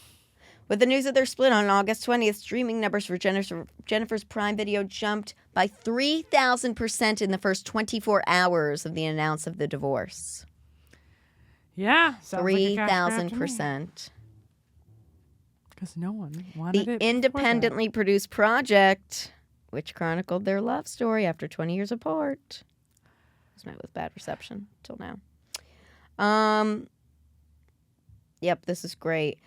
[SPEAKER 1] With the news of their split on August 20th, streaming numbers for Jennifer's Prime Video jumped by 3,000% in the first 24 hours of the announcement of the divorce.
[SPEAKER 2] Yeah, sounds like a cash grab to me.
[SPEAKER 1] 3,000%.
[SPEAKER 2] Because no one wanted
[SPEAKER 1] The
[SPEAKER 2] it. before
[SPEAKER 1] independently produced project, which chronicled their love story after 20 years apart, was met with bad reception till now. Yep, this is great.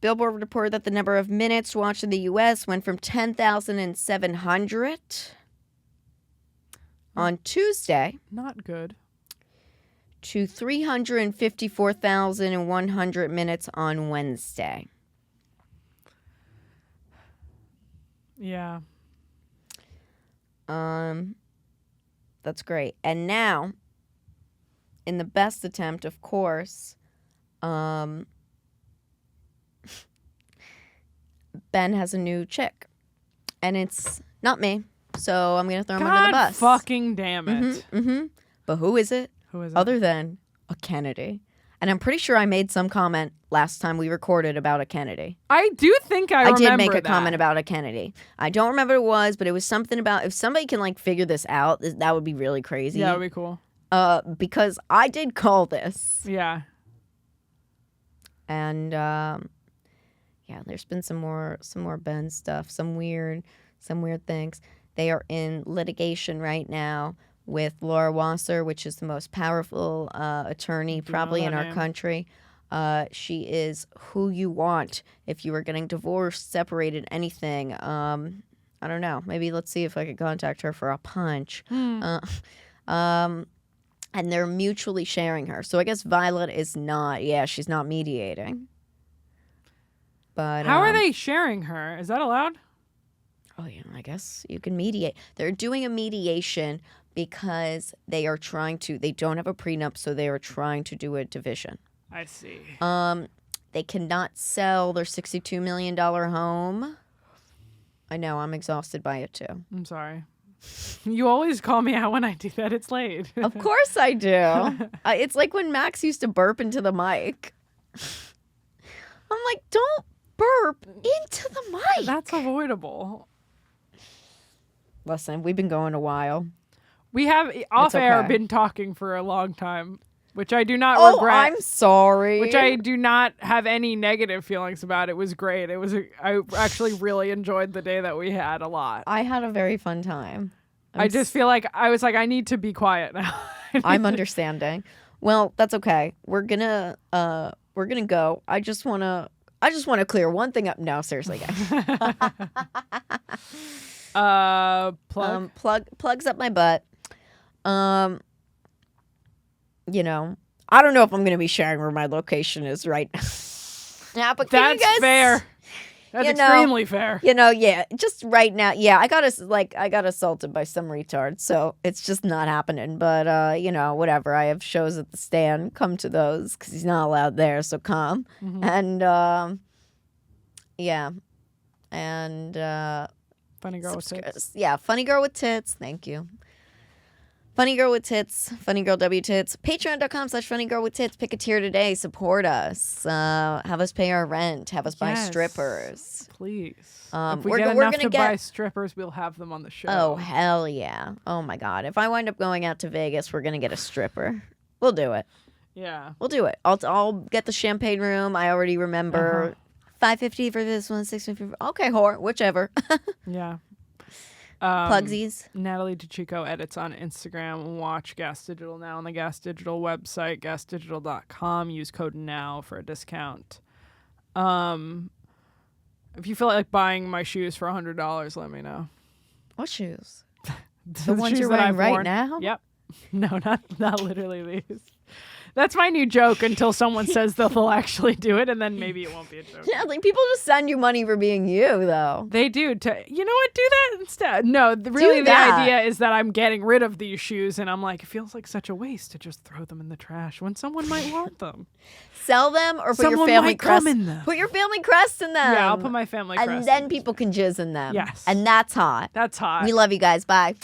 [SPEAKER 1] Billboard reported that the number of minutes watched in the U.S. went from 10,700 on Tuesday
[SPEAKER 2] that. Not good.
[SPEAKER 1] to 354,100 minutes on Wednesday.
[SPEAKER 2] Yeah.
[SPEAKER 1] That's great. And now, in the best attempt, of course, Ben has a new chick. And it's not me. So I'm going to throw him under the
[SPEAKER 2] God
[SPEAKER 1] bus.
[SPEAKER 2] fucking damn it.
[SPEAKER 1] But who is it?
[SPEAKER 2] Who is it?
[SPEAKER 1] Other than a Kennedy. And I'm pretty sure I made some comment last time we recorded about a Kennedy.
[SPEAKER 2] I do think I remember
[SPEAKER 1] did make a
[SPEAKER 2] that.
[SPEAKER 1] comment about a Kennedy. I don't remember what it was, but it was something about if somebody can like figure this out, that would be really crazy.
[SPEAKER 2] Yeah, that would be cool.
[SPEAKER 1] Because I did call this.
[SPEAKER 2] Yeah.
[SPEAKER 1] And there's been some more Ben stuff, some weird things. They are in litigation right now with Laura Wasser, which is the most powerful attorney probably in our country. She is who you want if you were getting divorced, separated, anything. I don't know. Maybe let's see if I could contact her for a punch. And they're mutually sharing her. So I guess Violet is not. Yeah, she's not mediating. But
[SPEAKER 2] how are they sharing her? Is that allowed?
[SPEAKER 1] Oh, yeah, I guess you can mediate. They're doing a mediation because they are trying to. They don't have a prenup, so they are trying to do a division.
[SPEAKER 2] I see.
[SPEAKER 1] They cannot sell their $62 million home. I know, I'm exhausted by it too.
[SPEAKER 2] I'm sorry. You always call me out when I do that. It's late.
[SPEAKER 1] Of course I do. It's like when Max used to burp into the mic. I'm like, don't burp into the mic.
[SPEAKER 2] That's avoidable.
[SPEAKER 1] Listen, we've been going a while.
[SPEAKER 2] We have off air
[SPEAKER 1] okay.
[SPEAKER 2] been talking for a long time, which I do not regret.
[SPEAKER 1] Oh, I'm sorry.
[SPEAKER 2] Which I do not have any negative feelings about. It was great. I actually really enjoyed the day that we had a lot.
[SPEAKER 1] I had a very fun time.
[SPEAKER 2] I just feel like I need to be quiet now.
[SPEAKER 1] I'm understanding. Well, that's okay. We're gonna go. I just wanna clear one thing up. No, seriously, guys. Plugs up my butt. I don't know if I'm gonna be sharing where my location is right now. But
[SPEAKER 2] that's fair. That's extremely fair.
[SPEAKER 1] Yeah, just right now. Yeah, I got assaulted by some retard, so it's just not happening. But whatever. I have shows at the stand. Come to those because he's not allowed there. So come. And and
[SPEAKER 2] funny girl with tits.
[SPEAKER 1] Yeah, funny girl with tits. Thank you. Funny Girl with Tits, Funny Girl W Tits, patreon.com/Funny Girl with Tits. Pick a tier today, support us, have us pay our rent, have us buy strippers.
[SPEAKER 2] Please. If
[SPEAKER 1] we're
[SPEAKER 2] get enough
[SPEAKER 1] gonna
[SPEAKER 2] to buy strippers, we'll have them on the show.
[SPEAKER 1] Oh, hell yeah. Oh, my God. If I wind up going out to Vegas, we're going to get a stripper. We'll do it.
[SPEAKER 2] Yeah.
[SPEAKER 1] We'll do it. I'll get the champagne room. I already remember. $5.50 for this one, $6.50 for... Okay, whore, whichever.
[SPEAKER 2] Yeah.
[SPEAKER 1] Plugsies.
[SPEAKER 2] Natalie DeCicco edits on Instagram. Watch Gas Digital now on the Gas Digital website, gasdigital.com. Use code NOW for a discount. If you feel like buying my shoes for $100, let me know.
[SPEAKER 1] What shoes?
[SPEAKER 2] The
[SPEAKER 1] ones
[SPEAKER 2] shoes
[SPEAKER 1] you're
[SPEAKER 2] that
[SPEAKER 1] wearing
[SPEAKER 2] I've
[SPEAKER 1] right
[SPEAKER 2] worn.
[SPEAKER 1] now?
[SPEAKER 2] Yep. No, not literally these. That's my new joke until someone says they'll actually do it, and then maybe it won't be a joke.
[SPEAKER 1] Yeah, like people just send you money for being you, though.
[SPEAKER 2] They do. You know what? Do that instead. No, really the idea is that I'm getting rid of these shoes, and I'm like, it feels like such a waste to just throw them in the trash when someone might want them.
[SPEAKER 1] Sell them or put
[SPEAKER 2] Someone
[SPEAKER 1] your family
[SPEAKER 2] might come
[SPEAKER 1] crest
[SPEAKER 2] in them.
[SPEAKER 1] Put your family crest in them.
[SPEAKER 2] Yeah, I'll put my family crest
[SPEAKER 1] and then people can jizz in them.
[SPEAKER 2] Yes.
[SPEAKER 1] And that's hot.
[SPEAKER 2] That's hot.
[SPEAKER 1] We love you guys. Bye.